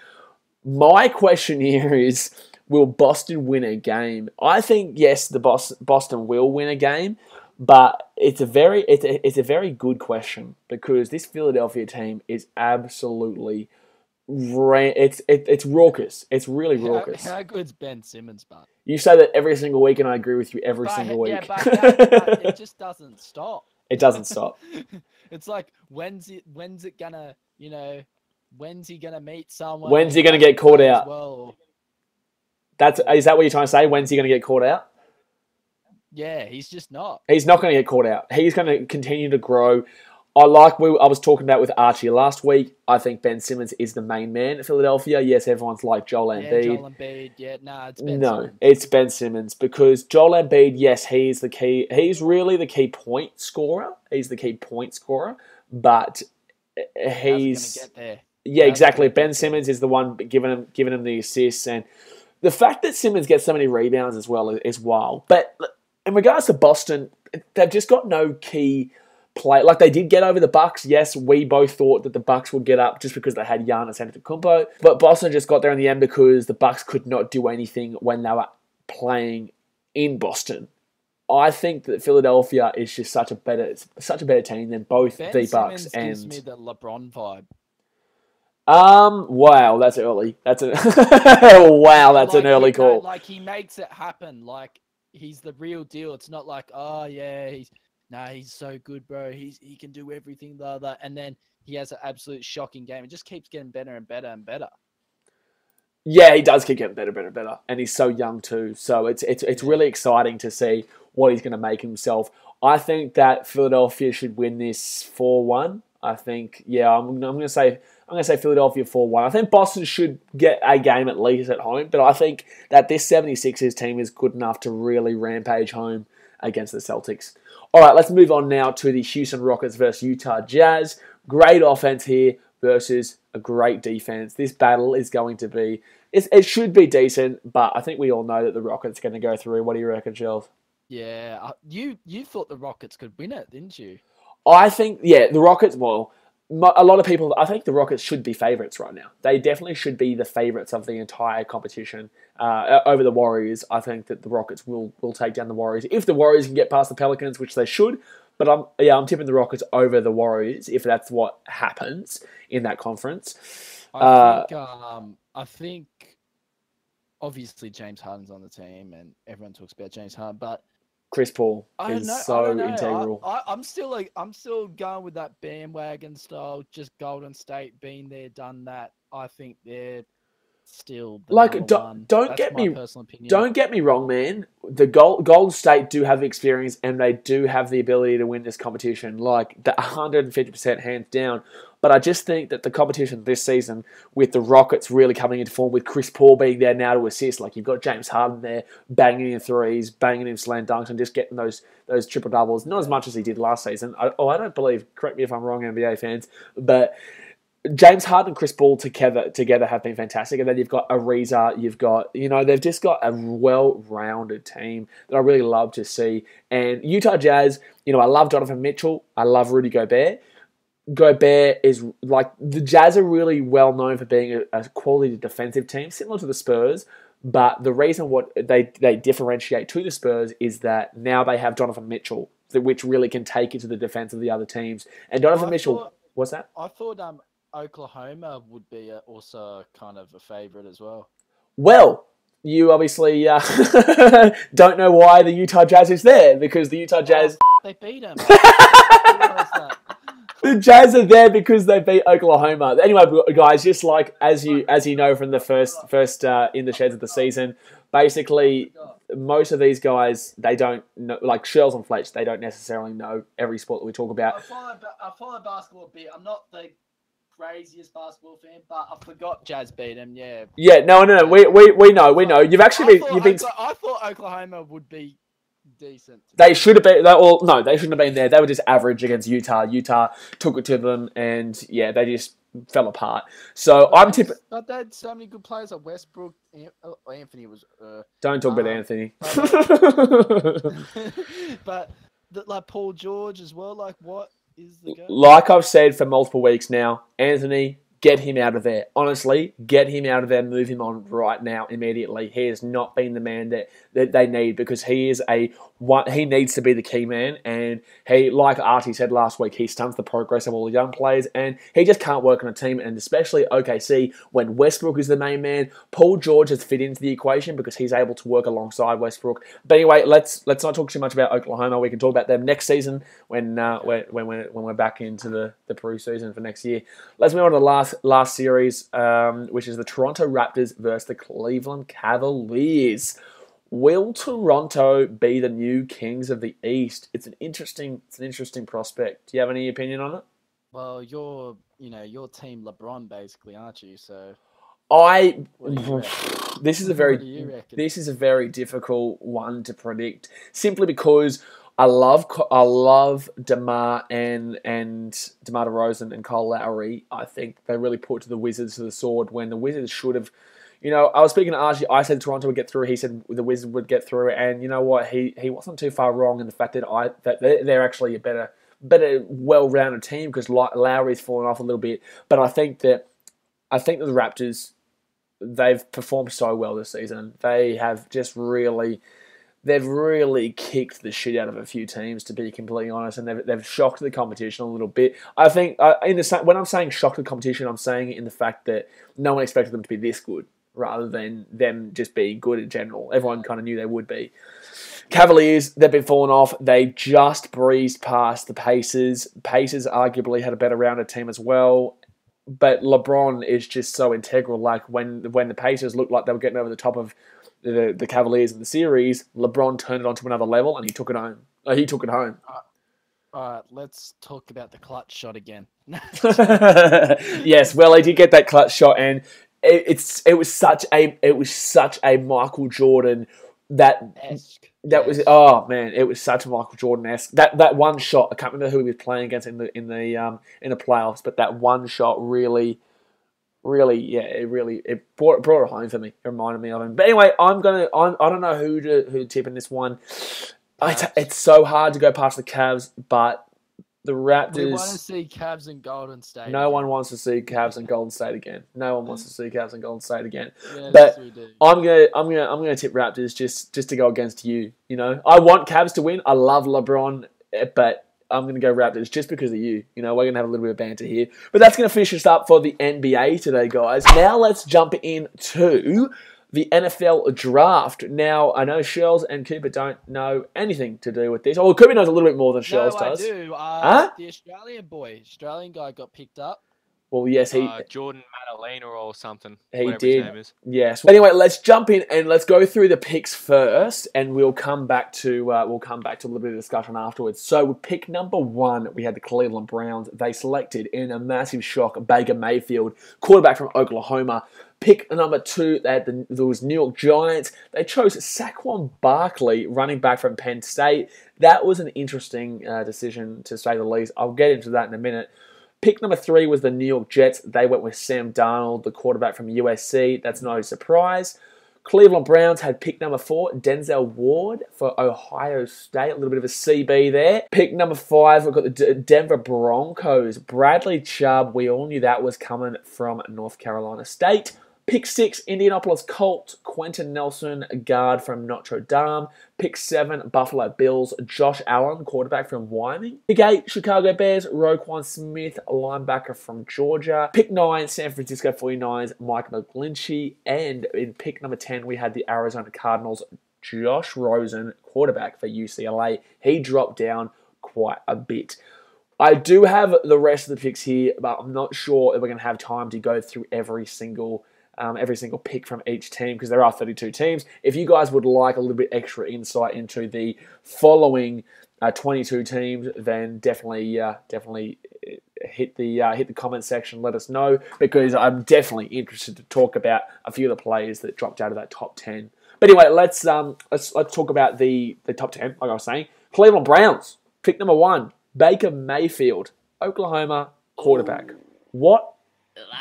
[SPEAKER 1] My question here is, will Boston win a game? I think, yes, the Boston will win a game, but it's a very good question, because this Philadelphia team is absolutely it's raucous. It's really raucous.
[SPEAKER 2] How good's Ben Simmons, but
[SPEAKER 1] you say that every single week, and I agree with you every single week.
[SPEAKER 2] Yeah, but it just doesn't stop.
[SPEAKER 1] It doesn't stop.
[SPEAKER 2] It's like, when's it gonna, when's he gonna meet someone?
[SPEAKER 1] When's he gonna get caught out?
[SPEAKER 2] Well,
[SPEAKER 1] is that what you're trying to say? When's he gonna get caught out?
[SPEAKER 2] Yeah, he's just not.
[SPEAKER 1] He's not going to get caught out. He's going to continue to grow. I was talking about with Archie last week. I think Ben Simmons is the main man at Philadelphia. Yes, everyone's like Joel Embiid.
[SPEAKER 2] Yeah, Joel Embiid. Yeah, it's Ben Simmons.
[SPEAKER 1] No, it's Ben Simmons, because Joel Embiid, yes, he's the key. He's really the key point scorer. He's the key point scorer, but he's
[SPEAKER 2] going to get there.
[SPEAKER 1] Yeah, exactly. Ben Simmons is the one giving him the assists, and the fact that Simmons gets so many rebounds as well is wild. But in regards to Boston, they've just got no key play. Like, they did get over the Bucks. Yes, we both thought that the Bucks would get up just because they had Giannis Antetokounmpo, but Boston just got there in the end because the Bucks could not do anything when they were playing in Boston. I think that Philadelphia is just such a better team than both the Bucks and.
[SPEAKER 2] Gives me the LeBron vibe.
[SPEAKER 1] Wow, that's early. That's an early call.
[SPEAKER 2] Like, he makes it happen. Like, he's the real deal. It's not like, oh yeah, he's so good, bro. He can do everything, and then he has an absolute shocking game. It just keeps getting better and better and better.
[SPEAKER 1] Yeah, he does keep getting better, and he's so young too. So it's really exciting to see what he's going to make himself. I think that Philadelphia should win this 4-1. I think, I'm going to say Philadelphia 4-1. I think Boston should get a game at least at home, but I think that this 76ers team is good enough to really rampage home against the Celtics. All right, let's move on now to the Houston Rockets versus Utah Jazz. Great offense here versus a great defense. This battle is going to be, it should be decent, but I think we all know that the Rockets are going to go through. What do you reckon, Shelf?
[SPEAKER 2] Yeah, you thought the Rockets could win it, didn't you?
[SPEAKER 1] I think, the Rockets, a lot of people, I think the Rockets should be favourites right now. They definitely should be the favourites of the entire competition over the Warriors. I think that the Rockets will take down the Warriors. If the Warriors can get past the Pelicans, which they should, but I'm tipping the Rockets over the Warriors if that's what happens in that conference.
[SPEAKER 2] I think obviously James Harden's on the team and everyone talks about James Harden, but
[SPEAKER 1] Chris Paul is so integral.
[SPEAKER 2] I'm still going with that bandwagon style, just Golden State being there, done that. I think they're still the number one. Don't get
[SPEAKER 1] me wrong, man. The Golden State do have the experience and they do have the ability to win this competition, like the 150% hands down. But I just think that the competition this season, with the Rockets really coming into form, with Chris Paul being there now to assist, like you've got James Harden there banging in threes, banging in slam dunks, and just getting those triple doubles. Not as much as he did last season. I don't believe. Correct me if I'm wrong, NBA fans, but James Harden and Chris Paul together have been fantastic. And then you've got Ariza, they've just got a well-rounded team that I really love to see. And Utah Jazz, I love Donovan Mitchell. I love Rudy Gobert. Gobert is the Jazz are really well known for being a quality defensive team, similar to the Spurs. But the reason what they differentiate to the Spurs is that now they have Donovan Mitchell, which really can take it to the defense of the other teams. And Donovan Mitchell, what's that?
[SPEAKER 2] I thought Oklahoma would be also kind of a favorite as well.
[SPEAKER 1] Well, you obviously don't know why the Utah Jazz is there, because the Utah Jazz
[SPEAKER 2] they beat them.
[SPEAKER 1] The Jazz are there because they beat Oklahoma. Anyway, guys, just like as you know from the first in the sheds of the season, basically most of these guys, they don't know, like Shells and Fletch, they don't necessarily know every sport that we talk about.
[SPEAKER 2] I follow basketball a bit. I'm not the craziest basketball fan, but I forgot Jazz beat them. Yeah.
[SPEAKER 1] Yeah. No. We know. You've actually been.
[SPEAKER 2] I thought Oklahoma would be decent.
[SPEAKER 1] They should have been. No, they shouldn't have been there. They were just average against Utah. Utah took it to them, and they just fell apart. So I'm tipping.
[SPEAKER 2] But they had so many good players like Westbrook. Anthony was.
[SPEAKER 1] Don't talk about Anthony.
[SPEAKER 2] But like Paul George as well. Like, what is the go?
[SPEAKER 1] Like I've said for multiple weeks now, Anthony, get him out of there. Honestly, get him out of there. Move him on right now, immediately. He has not been the man that they need, because he is he needs to be the key man. And he, like Artie said last week, he stunts the progress of all the young players, and he just can't work on a team. And especially OKC, when Westbrook is the main man, Paul George has fit into the equation because he's able to work alongside Westbrook. But anyway, let's not talk too much about Oklahoma. We can talk about them next season when we're back into the pre-season for next year. Let's move on to the last series, which is the Toronto Raptors versus the Cleveland Cavaliers. Will Toronto be the new kings of the East? It's an interesting prospect. Do you have any opinion on it?
[SPEAKER 2] Well, you're team LeBron basically, aren't you? So
[SPEAKER 1] this is a very difficult one to predict, simply because I love DeMar and DeMar DeRozan and Kyle Lowry. I think they really put to the Wizards to the sword when the Wizards should have. I was speaking to Archie. I said Toronto would get through. He said the Wizards would get through. And you know what? He wasn't too far wrong in the fact that they're actually a better, well-rounded team, because Lowry's fallen off a little bit. But I think that the Raptors, they've performed so well this season. They have just really. They've really kicked the shit out of a few teams, to be completely honest, and they've shocked the competition a little bit. I think when I'm saying shocked the competition, I'm saying it in the fact that no one expected them to be this good, rather than them just being good in general. Everyone kind of knew they would be. Cavaliers, they've been falling off. They just breezed past the Pacers. Pacers arguably had a better rounded team as well. but LeBron is just so integral. Like when the Pacers looked like they were getting over the top of the Cavaliers in the series, LeBron turned it onto another level and he took it home. He took it home.
[SPEAKER 2] All right, let's talk about the clutch shot again.
[SPEAKER 1] Yes, well, he did get that clutch shot, and it was such a Michael Jordan that was it was such a Michael Jordan-esque. That one shot, I can't remember who he was playing against in the playoffs, but that one shot really it brought it home for me. It reminded me of him. But anyway, I don't know who to tip in this one. It's so hard to go past the Cavs, but the Raptors.
[SPEAKER 2] We want to see Cavs and Golden State.
[SPEAKER 1] No one wants to see Cavs and Golden State again. No one wants to see Cavs and Golden State again.
[SPEAKER 2] Yes,
[SPEAKER 1] but
[SPEAKER 2] we do.
[SPEAKER 1] I'm gonna tip Raptors just to go against you. You know, I want Cavs to win. I love LeBron, but I'm gonna go Raptors just because of you. You know, we're gonna have a little bit of banter here. But that's gonna finish us up for the NBA today, guys. Now let's jump into the NFL draft. Now, I know Shells and Cooper don't know anything to do with this. Well, Cooper knows a little bit more than Shells does.
[SPEAKER 2] I do. The Australian guy got picked up.
[SPEAKER 1] Well, yes, he...
[SPEAKER 4] Jordan Madalena or something.
[SPEAKER 1] He
[SPEAKER 4] whatever
[SPEAKER 1] did.
[SPEAKER 4] His name is.
[SPEAKER 1] Yes. Anyway, let's jump in and let's go through the picks first, and we'll come back to a little bit of discussion afterwards. So, with pick number 1, we had the Cleveland Browns. They selected, in a massive shock, Baker Mayfield, quarterback from Oklahoma. Pick number 2, there was New York Giants. They chose Saquon Barkley, running back from Penn State. That was an interesting decision, to say the least. I'll get into that in a minute. Pick number 3 was the New York Jets. They went with Sam Darnold, the quarterback from USC. That's no surprise. Cleveland Browns had pick number 4, Denzel Ward for Ohio State. A little bit of a CB there. Pick number 5, we've got the Denver Broncos. Bradley Chubb. We all knew that was coming from North Carolina State. Pick 6, Indianapolis Colts, Quentin Nelson, guard from Notre Dame. Pick 7, Buffalo Bills, Josh Allen, quarterback from Wyoming. Pick 8, Chicago Bears, Roquan Smith, linebacker from Georgia. Pick 9, San Francisco 49ers, Mike McGlinchey. And in pick number 10, we had the Arizona Cardinals, Josh Rosen, quarterback for UCLA. He dropped down quite a bit. I do have the rest of the picks here, but I'm not sure if we're going to have time to go through every single pick from each team, because there are 32 teams. If you guys would like a little bit extra insight into the following 22 teams, then definitely hit the comment section. Let us know, because I'm definitely interested to talk about a few of the players that dropped out of that top 10. But anyway, let's talk about the top 10. Like I was saying, Cleveland Browns, pick number 1, Baker Mayfield, Oklahoma quarterback. What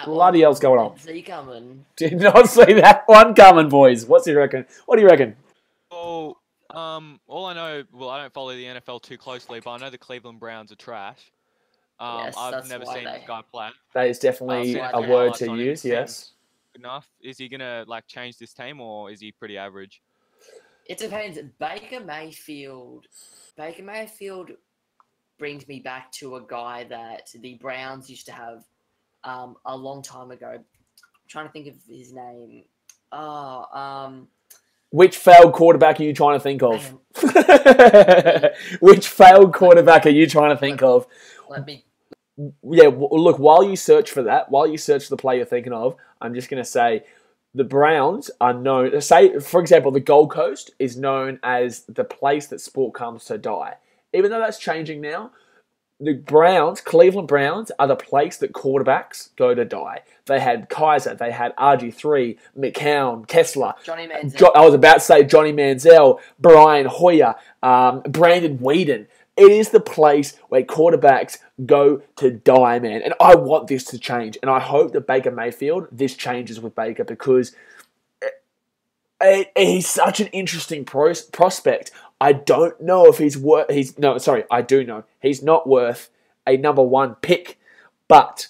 [SPEAKER 1] bloody hell's going on?
[SPEAKER 3] Didn't see coming.
[SPEAKER 1] Did not see that one coming, boys. What do you reckon?
[SPEAKER 4] Well, all I know, I don't follow the NFL too closely, but I know the Cleveland Browns are trash.
[SPEAKER 3] Yes,
[SPEAKER 4] I've never seen this guy play.
[SPEAKER 1] That is definitely a word to use, yes.
[SPEAKER 4] Good enough. Is he going to change this team, or is he pretty average?
[SPEAKER 3] It depends. Baker Mayfield brings me back to a guy that the Browns used to have a long time ago. I'm trying to think of his name.
[SPEAKER 1] Which failed quarterback are you trying to think of? Which failed quarterback are you trying to think of? Yeah, look, while you search for the player you're thinking of, I'm just going to say the Browns are known, say, for example, the Gold Coast is known as the place that sport comes to die. Even though that's changing now, the Cleveland Browns, are the place that quarterbacks go to die. They had Kaiser, they had RG3, McCown, Kessler.
[SPEAKER 3] Johnny Manziel.
[SPEAKER 1] I was about to say Johnny Manziel, Brian Hoyer, Brandon Whedon. It is the place where quarterbacks go to die, man. And I want this to change. And I hope that Baker Mayfield, this changes with Baker, because he's such an interesting prospect. I don't know if I do know. He's not worth a number 1 pick, but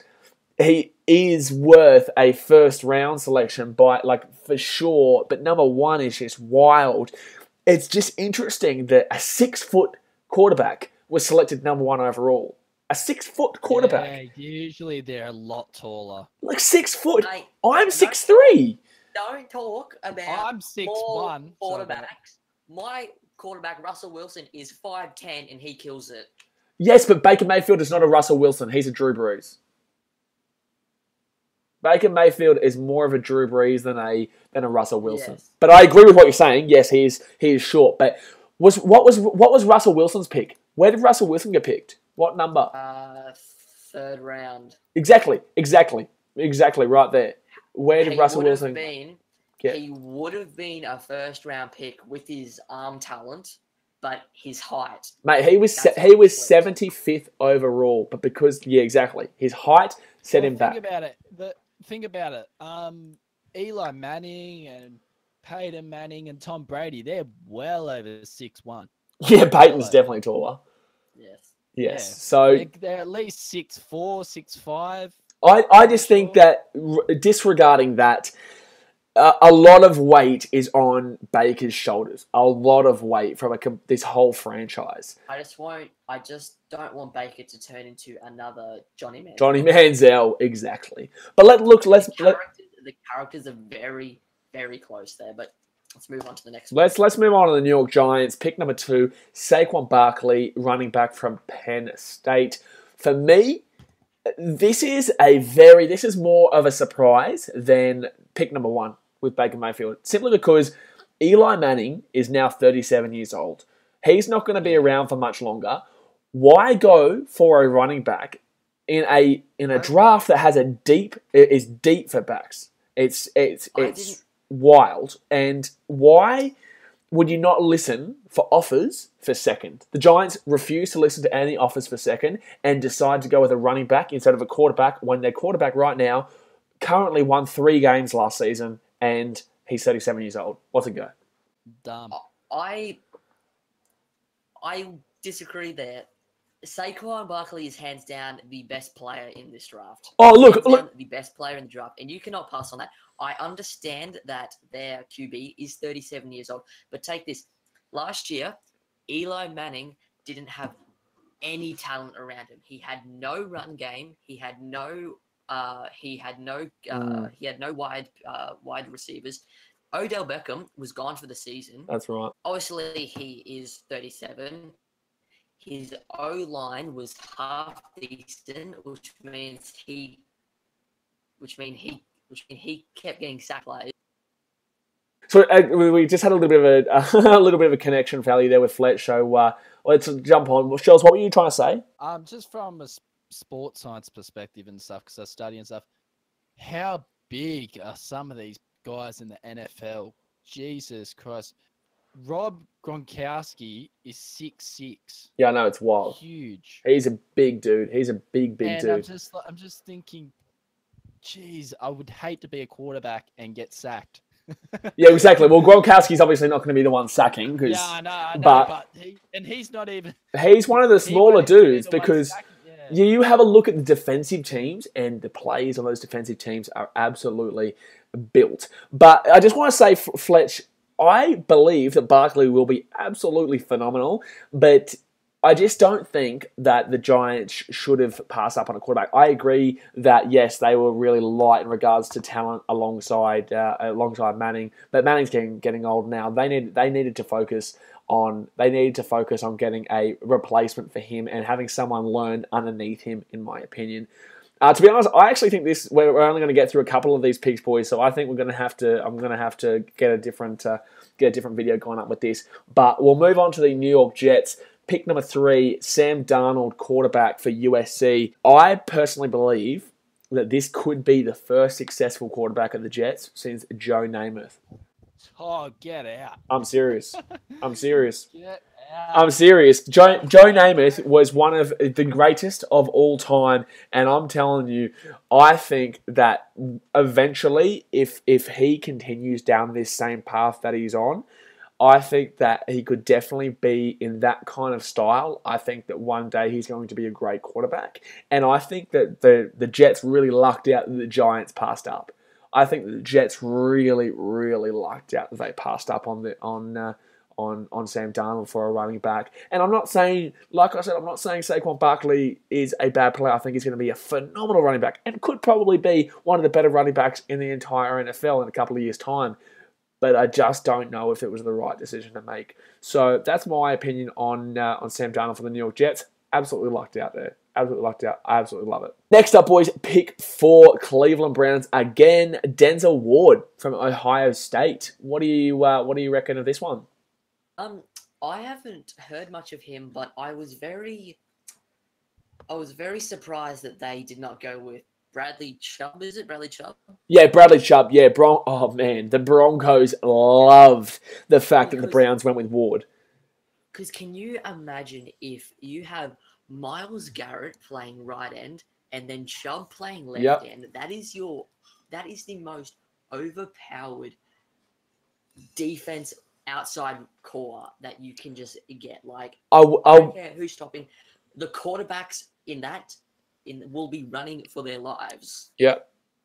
[SPEAKER 1] he is worth a first round selection for sure. But number 1 is just wild. It's just interesting that a 6-foot quarterback was selected number 1 overall. A 6-foot quarterback.
[SPEAKER 2] Yeah, usually they're a lot taller.
[SPEAKER 1] Like 6 foot.
[SPEAKER 3] Mate,
[SPEAKER 1] I'm 6'3".
[SPEAKER 3] Don't talk about
[SPEAKER 2] I'm 6'1".
[SPEAKER 3] quarterbacks. My quarterback, Russell Wilson, is 5'10", and he kills it.
[SPEAKER 1] Yes, but Baker Mayfield is not a Russell Wilson. He's a Drew Brees. Baker Mayfield is more of a Drew Brees than a Russell Wilson.
[SPEAKER 3] Yes.
[SPEAKER 1] But I agree with what you're saying. Yes, he is short. But what was Russell Wilson's pick? Where did Russell Wilson get picked? What number?
[SPEAKER 3] 3rd round.
[SPEAKER 1] Exactly right there. Where did Russell Wilson get?
[SPEAKER 3] He would have been a 1st round pick with his arm talent, but his height.
[SPEAKER 1] Mate, he was 75th overall, but because exactly, his height set him back.
[SPEAKER 2] Think about it. Eli Manning and Peyton Manning and Tom Brady, they're well over 6'1".
[SPEAKER 1] Yeah, Peyton's definitely taller.
[SPEAKER 3] Yes.
[SPEAKER 1] Yes.
[SPEAKER 2] Yeah.
[SPEAKER 1] So
[SPEAKER 2] they're at least 6'4", 6'5".
[SPEAKER 1] I just think that disregarding that, a lot of weight is on Baker's shoulders. A lot of weight from this whole franchise.
[SPEAKER 3] I just don't want Baker to turn into another Johnny Manziel.
[SPEAKER 1] Johnny Manziel, exactly. But
[SPEAKER 3] the characters are very, very close there. But let's move on to the next one.
[SPEAKER 1] Let's move on to the New York Giants. Pick number 2, Saquon Barkley, running back from Penn State. For me, this is more of a surprise than pick number 1 with Baker Mayfield. Simply because Eli Manning is now 37 years old. He's not going to be around for much longer. Why go for a running back in a draft that is deep for backs? It's wild. And why would you not listen for offers for second? The Giants refuse to listen to any offers for second and decide to go with a running back instead of a quarterback when their quarterback right now currently won 3 games last season and he's 37 years old. What's it go?
[SPEAKER 2] Dumb.
[SPEAKER 3] I disagree there. Saquon Barkley is hands down the best player in this draft.
[SPEAKER 1] Oh, look.
[SPEAKER 3] The best player in the draft, and you cannot pass on that. I understand that their QB is 37 years old, but take this. Last year, Eli Manning didn't have any talent around him. He had no run game. He had no wide receivers. Odell Beckham was gone for the season.
[SPEAKER 1] That's right.
[SPEAKER 3] Obviously, he is 37. His O-line was half decent, which means he kept getting sacked players.
[SPEAKER 1] So we just had a little bit of a connection failure there with Fletch. So let's jump on. Shells, what were you trying to say?
[SPEAKER 2] Just from a sports science perspective and stuff, because I study and stuff. How big are some of these guys in the NFL? Jesus Christ. Rob Gronkowski is 6'6".
[SPEAKER 1] Yeah, I know, it's wild.
[SPEAKER 2] Huge.
[SPEAKER 1] He's a big dude. He's a big dude.
[SPEAKER 2] I'm just thinking, geez, I would hate to be a quarterback and get sacked.
[SPEAKER 1] Yeah, exactly. Well, Gronkowski's obviously not going to be the one sacking.
[SPEAKER 2] Yeah, I know, but he's not even...
[SPEAKER 1] He's one of the smaller dudes because you have a look at the defensive teams and the plays on those defensive teams are absolutely built. But I just want to say, Fletch, I believe that Barkley will be absolutely phenomenal, but I just don't think that the Giants should have passed up on a quarterback. I agree that, yes, they were really light in regards to talent alongside Manning, but Manning's getting old now. They needed to focus on getting a replacement for him and having someone learn underneath him, in my opinion. To be honest, I actually think we're only going to get through a couple of these picks, boys. So I think I'm going to have to get a different video going up with this. But we'll move on to the New York Jets. Pick number 3, Sam Darnold, quarterback for USC. I personally believe that this could be the first successful quarterback of the Jets since Joe Namath.
[SPEAKER 2] Oh, get out!
[SPEAKER 1] I'm serious.
[SPEAKER 2] Get out.
[SPEAKER 1] I'm serious. Joe Namath was one of the greatest of all time, and I'm telling you, I think that eventually, if he continues down this same path that he's on, I think that he could definitely be in that kind of style. I think that one day he's going to be a great quarterback, and I think that the Jets really lucked out that the Giants passed up. I think that the Jets really, really lucked out that they passed up on Sam Darnold for a running back. And I'm not saying, like I said, I'm not saying Saquon Barkley is a bad player. I think he's going to be a phenomenal running back and could probably be one of the better running backs in the entire NFL in a couple of years' time. But I just don't know if it was the right decision to make. So that's my opinion on Sam Darnold for the New York Jets. Absolutely lucked out there. Absolutely lucked out. I absolutely love it. Next up, boys, pick 4 Cleveland Browns. Again, Denzel Ward from Ohio State. What do you reckon of this one?
[SPEAKER 3] I haven't heard much of him, but I was very surprised that they did not go with Bradley Chubb. Is it Bradley Chubb?
[SPEAKER 1] Yeah, Bradley Chubb. Yeah, oh man, the Broncos loved the fact that the Browns went with Ward.
[SPEAKER 3] Because can you imagine if you have Myles Garrett playing right end and then Chubb playing left end? That is the most overpowered defense outside core that you can just get. Like, I don't care who's stopping. The quarterbacks will be running for their lives.
[SPEAKER 1] Yeah,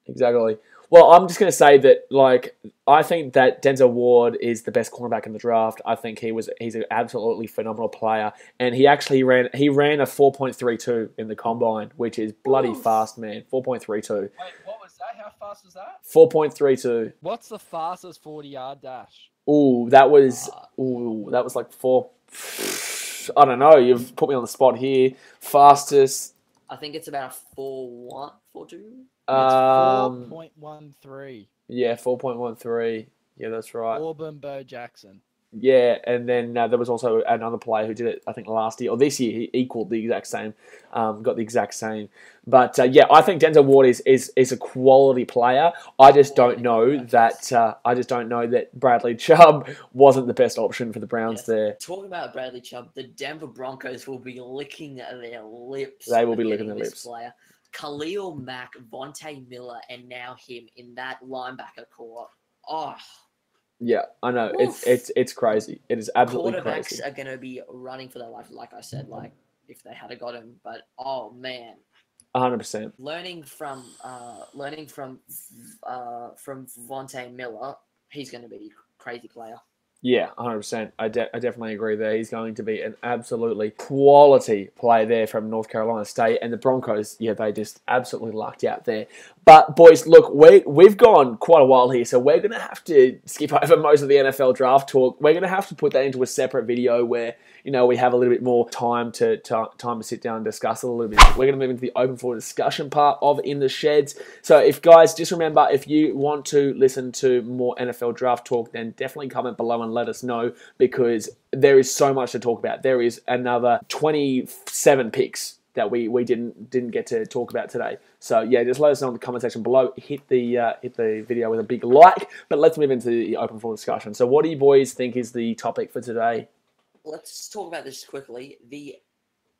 [SPEAKER 1] exactly. Well, I'm just going to say that, like, I think that Denzel Ward is the best cornerback in the draft. I think he's an absolutely phenomenal player, and he actually ran a 4.32 in the combine, which is bloody fast, man. 4.32.
[SPEAKER 2] Wait, what was that? How fast was that?
[SPEAKER 1] 4.32.
[SPEAKER 2] What's the fastest 40-yard dash?
[SPEAKER 1] That was like 4. I don't know. You've put me on the spot here. Fastest.
[SPEAKER 3] I think it's about a 4.1, 4.2.
[SPEAKER 2] It's 4.13.
[SPEAKER 1] Yeah, 4.13. Yeah, that's right.
[SPEAKER 2] Auburn Bo Jackson.
[SPEAKER 1] Yeah, and then there was also another player who did it, I think, last year or this year. He equaled the exact same, got the exact same. But yeah, I think Denzel Ward is a quality player. I just don't know that Bradley Chubb wasn't the best option for the Browns there.
[SPEAKER 3] Talking about Bradley Chubb, the Denver Broncos will be licking their lips.
[SPEAKER 1] They will be licking their lips.
[SPEAKER 3] Player. Khalil Mack, Vontae Miller, and now him in that linebacker core. Oh.
[SPEAKER 1] Yeah, I know. It's crazy. It is absolutely crazy.
[SPEAKER 3] Quarterbacks are going to be running for their life, like I said, like if they had got him. But oh man,
[SPEAKER 1] 100%.
[SPEAKER 3] Learning from Vontae Miller, he's going to be a crazy player.
[SPEAKER 1] Yeah, 100%. I definitely agree there. He's going to be an absolutely quality player there from North Carolina State. And the Broncos, yeah, they just absolutely lucked out there. But, boys, look, we've gone quite a while here, so we're going to have to skip over most of the NFL draft talk. We're going to have to put that into a separate video where, you know, we have a little bit more time to sit down and discuss it a little bit. We're going to move into the open for discussion part of In the Sheds. So, guys, just remember, if you want to listen to more NFL draft talk, then definitely comment below and let us know, because there is so much to talk about. There is another 27 picks that we didn't get to talk about today. So yeah, just let us know in the comment section below. Hit the video with a big like. But let's move into the open floor discussion. So what do you boys think is the topic for today?
[SPEAKER 3] Let's talk about this quickly. The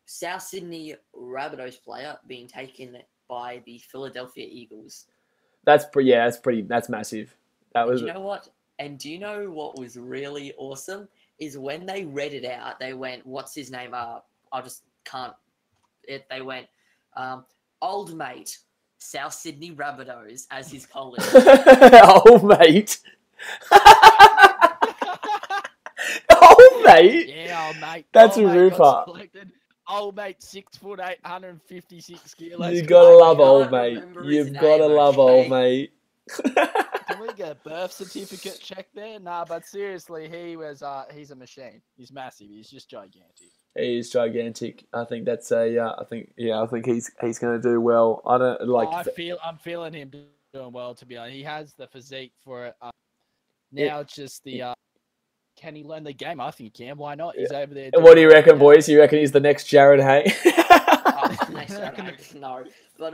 [SPEAKER 3] South Sydney Rabbitohs player being taken by the Philadelphia Eagles.
[SPEAKER 1] That's massive.
[SPEAKER 3] You know what? And do you know what was really awesome? Is when they read it out, they went, "What's his name?" They went, "Old mate, South Sydney Rabbitohs" as his college.
[SPEAKER 1] Old mate. Old mate.
[SPEAKER 2] Yeah, old mate.
[SPEAKER 1] That's a roofer.
[SPEAKER 2] Old mate, 6'8", 156 kilos.
[SPEAKER 1] You gotta love old mate. You've gotta love old mate.
[SPEAKER 2] Can we get a birth certificate check there? Nah, but seriously, he's a machine. He's massive. He's just gigantic.
[SPEAKER 1] He is gigantic. I think that's I think he's going to do well. I don't like.
[SPEAKER 2] I'm feeling him doing well, to be honest. He has the physique for it. Now it's just the can he learn the game? I think he can. Why not? He's over there.
[SPEAKER 1] What do you reckon, boys? You reckon he's the next Jared Hay?
[SPEAKER 3] No, but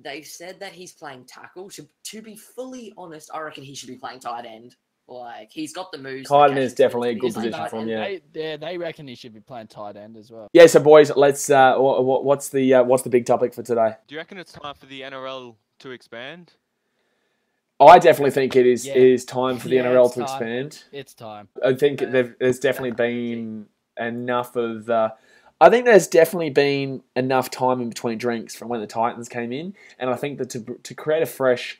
[SPEAKER 3] they said that he's playing tackle. To be fully honest, I reckon he should be playing tight end. Like, he's got the moves.
[SPEAKER 1] Tight end is definitely a good position for him. Yeah,
[SPEAKER 2] they reckon he should be playing tight end as well.
[SPEAKER 1] Yeah, so boys, let's. What's the big topic for today?
[SPEAKER 4] Do you reckon it's time for the NRL to expand?
[SPEAKER 1] I definitely think it is time for the NRL to expand.
[SPEAKER 2] It's time.
[SPEAKER 1] I think there's definitely been enough of. I think there's definitely been enough time in between drinks from when the Titans came in, and I think that to create a fresh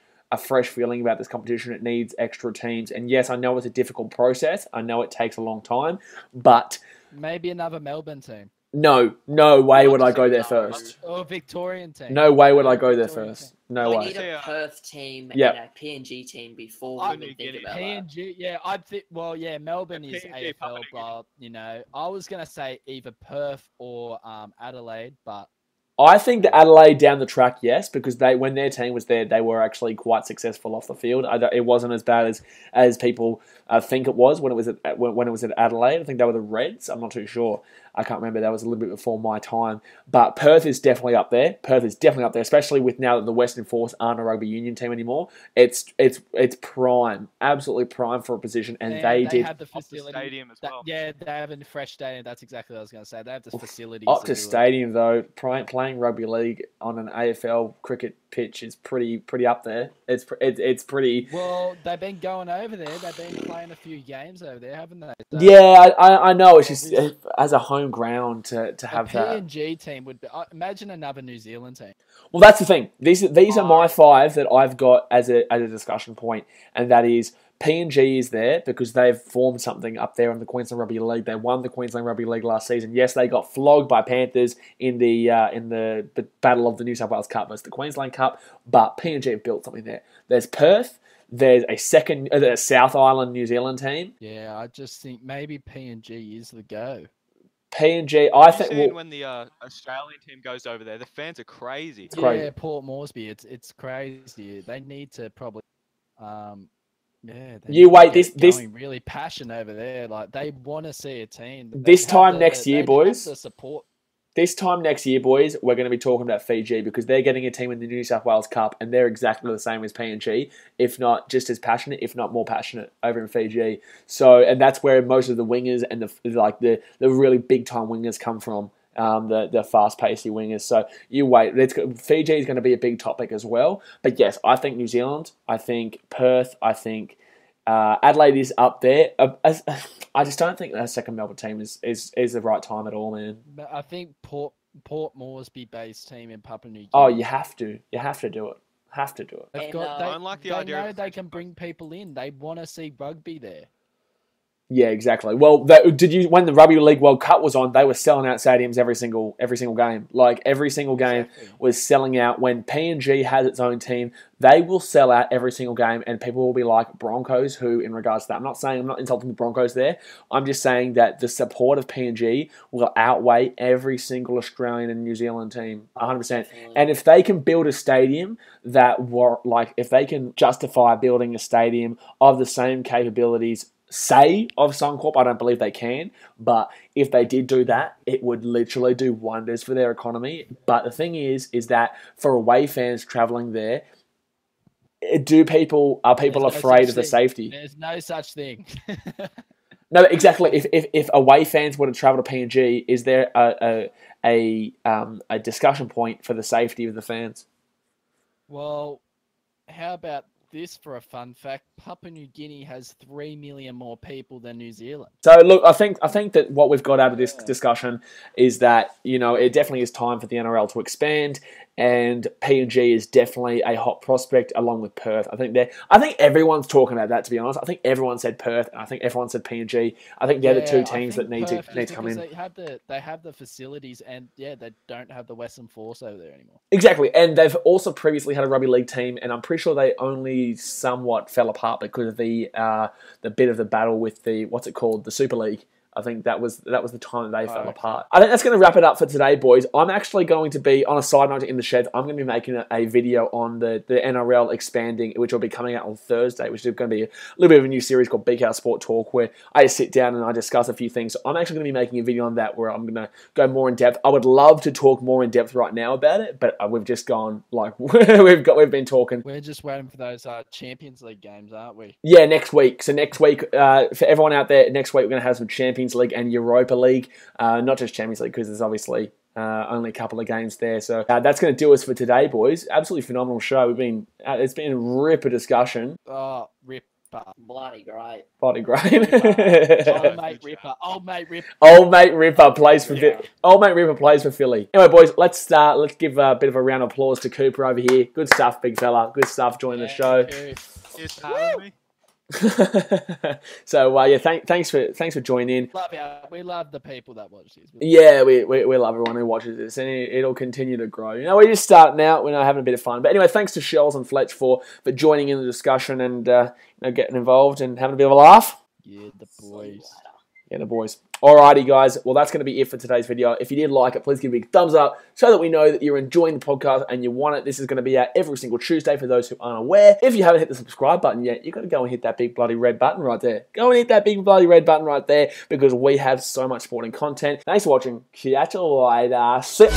[SPEAKER 1] feeling about this competition, it needs extra teams. And yes, I know it's a difficult process. I know it takes a long time, but
[SPEAKER 2] maybe another Melbourne team.
[SPEAKER 1] No way would I go there first.
[SPEAKER 2] Or Victorian team.
[SPEAKER 1] No way would I go there
[SPEAKER 2] Victorian
[SPEAKER 1] first.
[SPEAKER 2] team.
[SPEAKER 1] No
[SPEAKER 3] We
[SPEAKER 1] way.
[SPEAKER 3] need a Perth team
[SPEAKER 1] Yep.
[SPEAKER 3] and a PNG team before
[SPEAKER 2] I
[SPEAKER 3] we even think about that.
[SPEAKER 2] PNG, yeah, I think. Well, yeah, Melbourne is
[SPEAKER 4] PNG,
[SPEAKER 2] AFL, but I was gonna say either Perth or Adelaide, but
[SPEAKER 1] I think that Adelaide down the track, yes, because when their team was there, they were actually quite successful off the field. It wasn't as bad as people think it was when it was at Adelaide. I think they were the Reds. I'm not too sure. I can't remember. That was a little bit before my time. But Perth is definitely up there. Especially with now that the Western Force aren't a rugby union team anymore. It's prime, absolutely prime for a position, and they did
[SPEAKER 2] have the facilities.
[SPEAKER 4] Stadium as well.
[SPEAKER 2] Yeah, they have a fresh stadium. That's exactly what I was going to say. They have the facilities.
[SPEAKER 1] Optus Stadium though, playing rugby league on an AFL cricket pitch is pretty up there. It's pretty.
[SPEAKER 2] Well, they've been going over there. They've been playing a few games over there, haven't they? So,
[SPEAKER 1] Yeah, I know. It's just as a home ground to have that.
[SPEAKER 2] A PNG team would be. Imagine another New Zealand team.
[SPEAKER 1] Well, that's the thing. These are my 5 that I've got as a discussion point, and that is PNG is there because they've formed something up there in the Queensland Rugby League. They won the Queensland Rugby League last season. Yes, they got flogged by Panthers in the Battle of the New South Wales Cup versus the Queensland Cup, but PNG have built something there. There's Perth. There's a South Island New Zealand team.
[SPEAKER 2] Yeah, I just think maybe PNG is the go.
[SPEAKER 1] PNG, I think.
[SPEAKER 4] When the Australian team goes over there, the fans are crazy.
[SPEAKER 1] It's crazy.
[SPEAKER 2] Yeah, Port Moresby, it's crazy. They need to probably,
[SPEAKER 1] this
[SPEAKER 2] really passionate over there. Like they want to see a team.
[SPEAKER 1] This time next year, boys.
[SPEAKER 2] The support.
[SPEAKER 1] This time next year, boys, we're going to be talking about Fiji because they're getting a team in the New South Wales Cup and they're exactly the same as PNG, if not just as passionate, if not more passionate over in Fiji. So, and that's where most of the wingers and the really big time wingers come from. The fast-paced wingers. So you wait. Fiji is going to be a big topic as well. But yes, I think New Zealand. I think Perth. I think Adelaide is up there. I just don't think that second Melbourne team is the right time at all, man.
[SPEAKER 2] But I think Port Moresby-based team in Papua New Guinea.
[SPEAKER 1] Oh, you have to do it. Have to do it.
[SPEAKER 2] They've
[SPEAKER 3] And,
[SPEAKER 2] got,
[SPEAKER 4] I don't like the
[SPEAKER 2] they
[SPEAKER 4] idea
[SPEAKER 2] know
[SPEAKER 4] of
[SPEAKER 2] they can bring people in. They want to see rugby there.
[SPEAKER 1] Yeah, exactly. Well, when the Rugby League World Cup was on, they were selling out stadiums every single game. Like every single game was selling out. When PNG has its own team, they will sell out every single game, and people will be like Broncos. Who, in regards to that, I'm not insulting the Broncos there. I'm just saying that the support of PNG will outweigh every single Australian and New Zealand team, 100%. And if they can build a stadium if they can justify building a stadium of the same capabilities, say, of Suncorp, I don't believe they can, but if they did do that, it would literally do wonders for their economy. But the thing is that for away fans travelling there, are people afraid of the safety?
[SPEAKER 2] There's no such thing.
[SPEAKER 1] No, exactly. If away fans were to travel to PNG, is there a discussion point for the safety of the fans?
[SPEAKER 2] Well, how about this for a fun fact? Papua New Guinea has 3 million more people than New Zealand.
[SPEAKER 1] So look, I think that what we've got out of this discussion is that it definitely is time for the NRL to expand, and PNG is definitely a hot prospect along with Perth. I think everyone's talking about that, to be honest. I think everyone said Perth, and I think everyone said PNG. I think they're the two teams that need to come in.
[SPEAKER 2] They have the facilities, and they don't have the Western Force over there anymore.
[SPEAKER 1] Exactly, and they've also previously had a rugby league team, and I'm pretty sure they only somewhat fell apart because of the bit of the battle with the Super League. I think that was the time that they fell apart. I think that's going to wrap it up for today, boys. I'm actually going to be, on a side note in the shed, I'm going to be making a video on the NRL expanding, which will be coming out on Thursday, which is going to be a little bit of a new series called BKR Sport Talk, where I just sit down and I discuss a few things. So I'm actually going to be making a video on that where I'm going to go more in depth. I would love to talk more in depth right now about it, but we've just gone, we've been talking.
[SPEAKER 2] We're just waiting for those Champions League games, aren't we?
[SPEAKER 1] Yeah, next week. So next week, for everyone out there, next week we're going to have some Champions League and Europa League, not just Champions League, because there's obviously only a couple of games there. So that's going to do us for today, boys. Absolutely phenomenal show. It's been a ripper discussion.
[SPEAKER 2] Oh, ripper.
[SPEAKER 3] Bloody great.
[SPEAKER 1] Bloody great.
[SPEAKER 2] Old mate Ripper.
[SPEAKER 1] Old mate Ripper plays for Philly. Anyway, boys, let's give a bit of a round of applause to Cooper over here. Good stuff, big fella. Good stuff joining the show.
[SPEAKER 4] Cheers for having me.
[SPEAKER 1] So yeah, thanks for joining in.
[SPEAKER 2] We love the people that watch this.
[SPEAKER 1] Yeah, we love everyone who watches this, and it'll continue to grow. We're just starting out. We're having a bit of fun. But anyway, thanks to Shells and Fletch for joining in the discussion and getting involved and having a bit of a laugh.
[SPEAKER 2] Yeah, the boys.
[SPEAKER 1] Yeah, the boys. Alrighty, guys. Well, that's going to be it for today's video. If you did like it, please give it a big thumbs up so that we know that you're enjoying the podcast and you want it. This is going to be out every single Tuesday for those who aren't aware. If you haven't hit the subscribe button yet, you've got to go and hit that big bloody red button right there. Go and hit that big bloody red button right there because we have so much sporting content. Thanks for watching. Catch you later. See ya.